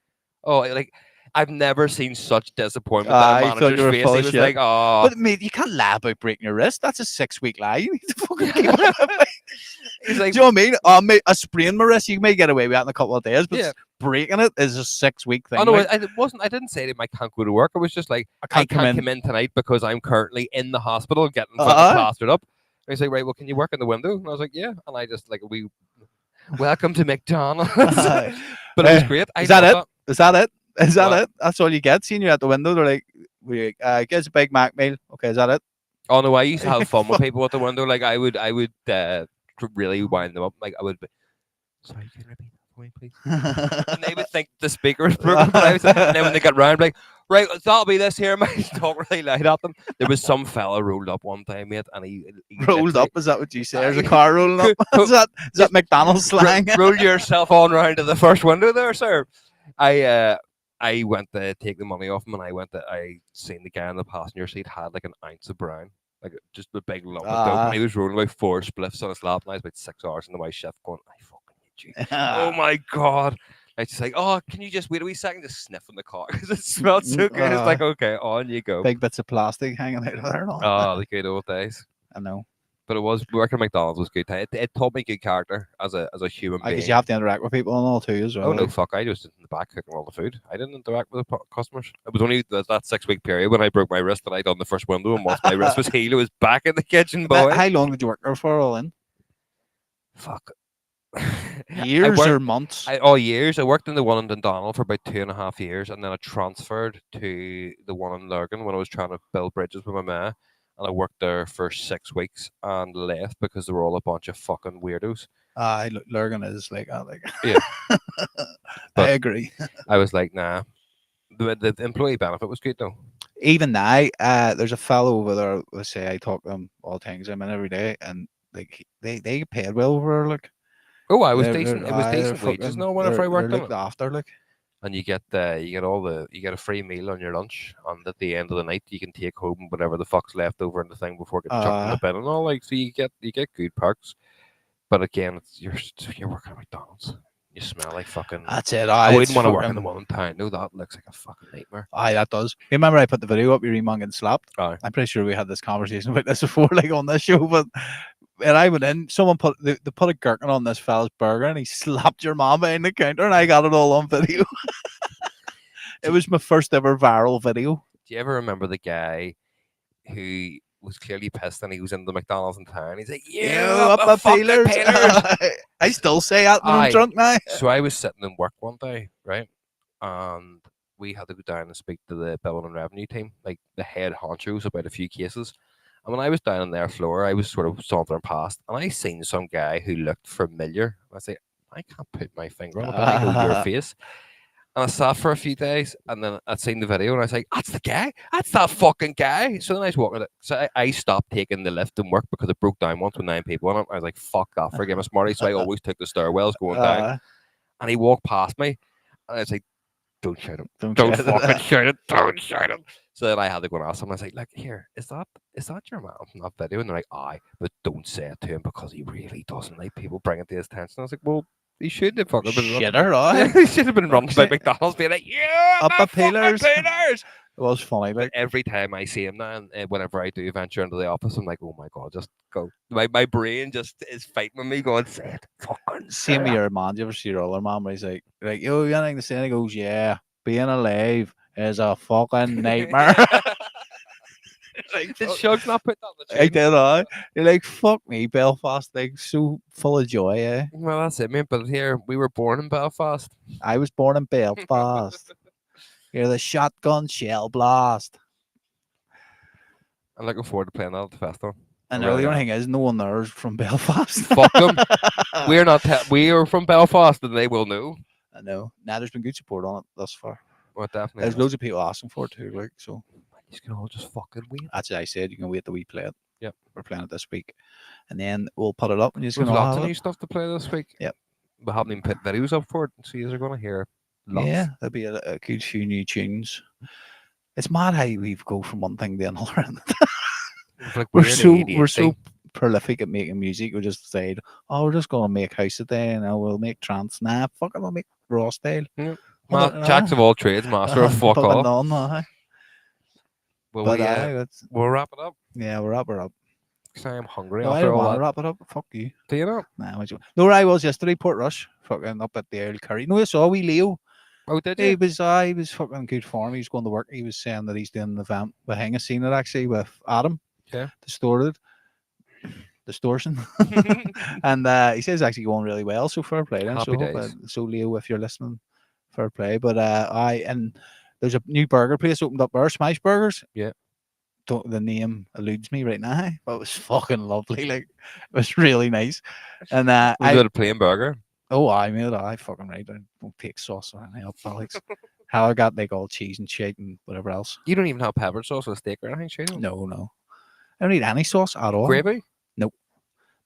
A: "Oh, like I've never seen such disappointment on
B: I
A: a
B: thought you
A: manager's
B: were
A: face."
B: full
A: He
B: of
A: was
B: shit.
A: like, "Oh."
B: But mate, you can't lie about breaking your wrist. That's a 6-week lie. You need to fucking keep on.
A: He's
B: Do
A: like,
B: you know what I mean? Mate, a sprain my wrist, you may get away with that in a couple of days, but
A: Yeah.
B: breaking it is a 6-week thing.
A: "Oh no,
B: like,
A: I wasn't. I didn't say to him I can't go to work. It was just like
B: I
A: I
B: can't
A: can't
B: come
A: come in tonight because I'm currently in the hospital getting fucking
B: Uh-huh.
A: plastered up." And he's like, "Right, well, can you work in the window?" And I was like, "Yeah." And I just like welcome to McDonald's. But it was great. I
B: Is that
A: loved
B: Is that it? Is that
A: What?
B: it? That's all you get. Seeing you at the window, they're like, "Get us a Big Mac meal." Okay, is that it?
A: Oh no, I used to have fun with people at the window. Like I would really wind them up. Like I would be, "Sorry, can you repeat that for me, please?" And they would think the speaker was broken. But I was, and then when they got round, like, "Right, that'll be this here." I talk really loud at them. There was some fella rolled up one time, mate, and he
B: Rolled
A: literally-
B: up? Is that what you say? There's a
A: Aye.
B: car rolling up. Is that McDonald's slang?
A: Roll yourself on round to the first window there, sir. I went to take the money off him, and I seen the guy in the passenger seat had like an ounce of brown, like just a big lump of dope, and he was rolling about 4 spliffs on his lap, and I was about 6 hours into my shift going, "I fucking hate you." Oh my god. I just like, "Oh, can you just wait a wee second, just sniff in the car because it smelled so good." It's like, okay, on you go.
B: Big bits of plastic hanging out of there. and all.
A: Oh, the good old days.
B: I know.
A: But it was working at McDonald's was good. It taught me good character as a human
B: I
A: being.
B: guess you have to interact with people and all too as well.
A: Oh no,
B: like.
A: fuck! I just stood in the back cooking all the food. I didn't interact with the customers. It was only that 6-week period when I broke my wrist that I done the first window, and once my wrist was healed, it was back in the kitchen, boy.
B: How long did you work there for all in?
A: Fuck.
B: Years
A: worked-
B: or months?
A: Years. I worked in the one in Dundonald for about 2.5 years, and then I transferred to the one in Lurgan when I was trying to build bridges with my ma. And I worked there for 6 weeks and left because they were all a bunch of fucking weirdos.
B: Lurgan is like, I like.
A: Yeah.
B: I
A: But-
B: agree.
A: I was like, nah. The employee benefit was good though.
B: Even now, there's a fellow over there. Let's say I talk to him all times. I'm in every day, and like they get paid well over there. Like
A: Oh, I was
B: they're,
A: decent. It was
B: they're
A: decent wages.
B: fucking,
A: No, whenever I
B: they're
A: worked on
B: looked
A: it,
B: after. Like
A: and you get you get a free meal on your lunch, and at the end of the night you can take home whatever the fuck's left over in the thing before getting chucked in the bin and all. Like, so you get good perks. But again, you're working at McDonald's. You smell like fucking.
B: that's it.
A: I wouldn't
B: it's
A: want to work in the
B: fucking-
A: one in town. No, that looks like a fucking nightmare.
B: Aye, that does. Remember, I put the video up. Your Eman getting slapped.
A: Aye.
B: I'm pretty sure we had this conversation about this before, like on this show. But when I went in, someone they put a gherkin on this fella's burger, and he slapped your mom behind the counter, and I got it all on video. It was my first ever viral video.
A: Do you ever remember the guy who was clearly pissed and he was in the McDonald's in town? He's like,
B: Ew,
A: "Yeah,
B: up
A: up
B: a
A: a fucking
B: peelers."
A: peelers."
B: I still say that when
A: Aye.
B: I'm drunk now.
A: So I was sitting in work one day, right? And we had to go down and speak to the billing and revenue team, like the head honchos about a few cases. And when I was down on their floor, I was sort of sauntering past, and I seen some guy who looked familiar. I say, I can't put my finger on it, but I know your face. And I sat for a few days, and then I'd seen the video, and I was like, "That's the guy. That's that fucking guy." So then I was walking. So I stopped taking the lift and work because it broke down once with 9 people on it. I was like, "Fuck that, forgive me, Smarty." So I always took the stairwells going down. And he walked past me, and I was like, "Don't shout it! Don't fucking shout it! Don't shout it!" So then I had to go and ask him. I was like, "Look, here, is that your man from that video?" And they're like, "Aye, but don't say it to him because he really doesn't like people bringing it to his attention." I was like, "Well, he should have fucking been
B: Shitter, right?
A: he should have been running by McDonald's, being like, "Yeah,
B: Up
A: my
B: a peelers."
A: fucking peelers."
B: It was funny.
A: But
B: Like
A: every time I see him now, and whenever I do venture into the office, I'm like, "Oh my god, just go!" My brain just is fighting with me, going, "Say it, fucking say
B: same with
A: it."
B: your man. Do you ever see your other man where he's like, yo, you anything to say? And he goes, yeah, being alive is a fucking nightmare. Like,
A: Did
B: fuck-
A: Shug's not put that in
B: I
A: the tune?
B: did, I. You're like, fuck me, Belfast, like so full of joy, eh?
A: Well, that's it, mate. But here, we were born in Belfast.
B: I was born in Belfast. You're the shotgun shell blast.
A: I'm looking forward to playing that at the festival.
B: And
A: Really
B: the only
A: am.
B: thing is, no one there is from Belfast.
A: Fuck them. We're not. We are from Belfast, and they will know.
B: I know. Now there's been good support on it thus far.
A: Well, definitely.
B: There's
A: is.
B: loads of people asking for it too. Like so,
A: You can all just fucking wait.
B: that's what I said. You can wait till we play it.
A: Yep.
B: We're playing it this week, and then we'll put it up, and you're just
A: We've
B: gonna
A: lots
B: have
A: of
B: it.
A: new stuff to play this week.
B: Yep.
A: We haven't even put videos up for it, so you're going to hear lots.
B: Yeah, there'll be a good few new tunes. It's mad how we go from one thing to another.
A: It's like
B: we're
A: weird
B: so
A: ADHD.
B: prolific at making music. We just said, oh, we're just gonna make house today, and we'll make trance. Nah, fuck it, we'll make raw style.
A: Jacks of all trades, master of fuck
B: Fucking
A: all.
B: none, aye.
A: Well,
B: But
A: we'll wrap it up
B: yeah, we're up.
A: 'cause I am hungry
B: No, I
A: after
B: don't
A: all
B: want to
A: that.
B: wrap it up. Fuck you.
A: Do you know?
B: Nah, what you know where I was yesterday, Port Rush, fucking up at the old curry. No, I saw wee Leo.
A: Oh, did
B: He
A: you?
B: was fucking good form. He was going to work. He was saying that he's doing the vamp behind a scene it actually with Adam.
A: Yeah.
B: Distortion. And he says it's actually going really well. So fair play. Then.
A: Happy
B: So, hope,
A: days.
B: so Leo, if you're listening, fair play. But and there's a new burger place opened up there, Smash Burgers.
A: Yeah.
B: The name eludes me right now, but it was fucking lovely. Like it was really nice. And
A: We got a plain burger.
B: I made it. I fucking right. I don't take sauce or anything else, Alex. How I got like all cheese and shit and whatever else.
A: You don't even have pepper sauce with steak or anything, Shane?
B: No. I don't need any sauce at all.
A: Gravy?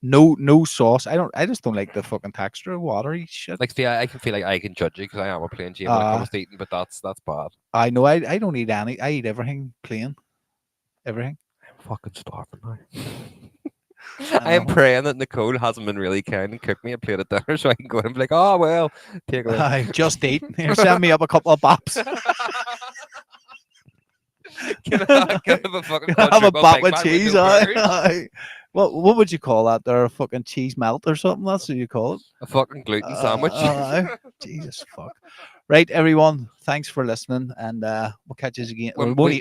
B: No sauce. I just don't like the fucking texture of watery shit.
A: Like, see, I can feel like I can judge you because I am a plain Jane when it comes to eating, but that's bad.
B: I know I don't eat any. I eat everything plain. Everything.
A: I'm fucking starving now.
B: I
A: I am
B: know.
A: praying that Nicole hasn't been really kind and cooked me a plate of dinner so I can go in and be like, oh, well, take it.
B: I just eat. Here, send me up a couple of bops.
A: Can I have a fucking
B: Have a
A: quadruple
B: bop
A: Big
B: with
A: Mac
B: cheese.
A: no
B: Aye.
A: burgers?
B: Aye. What would you call that? There, a fucking cheese melt or something? That's what you call it.
A: A fucking gluten sandwich.
B: Aye. Jesus fuck. Right, everyone. Thanks for listening, and we'll catch you again.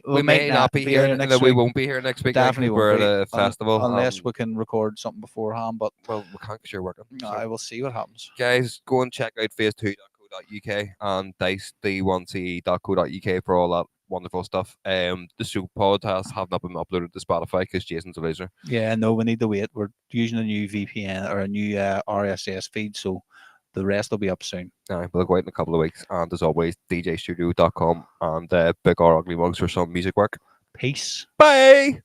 A: we may not be here,
B: next
A: and we
B: week,
A: won't be here next week.
B: Definitely
A: We're
B: won't
A: at
B: be,
A: a festival.
B: unless we can record something beforehand. But
A: well, we can't because you're working. So,
B: I will see what happens.
A: guys, go and check out phase2.co.uk and dice31c.co.uk for all that wonderful stuff. The show podcast have not been uploaded to Spotify because Jason's a loser.
B: Yeah, no, we need to wait. We're using a new VPN or a new RSS feed, so The rest will be up soon.
A: We'll go out in a couple of weeks. And as always, djstudio.com and book our ugly mugs for some music work.
B: Peace.
A: Bye.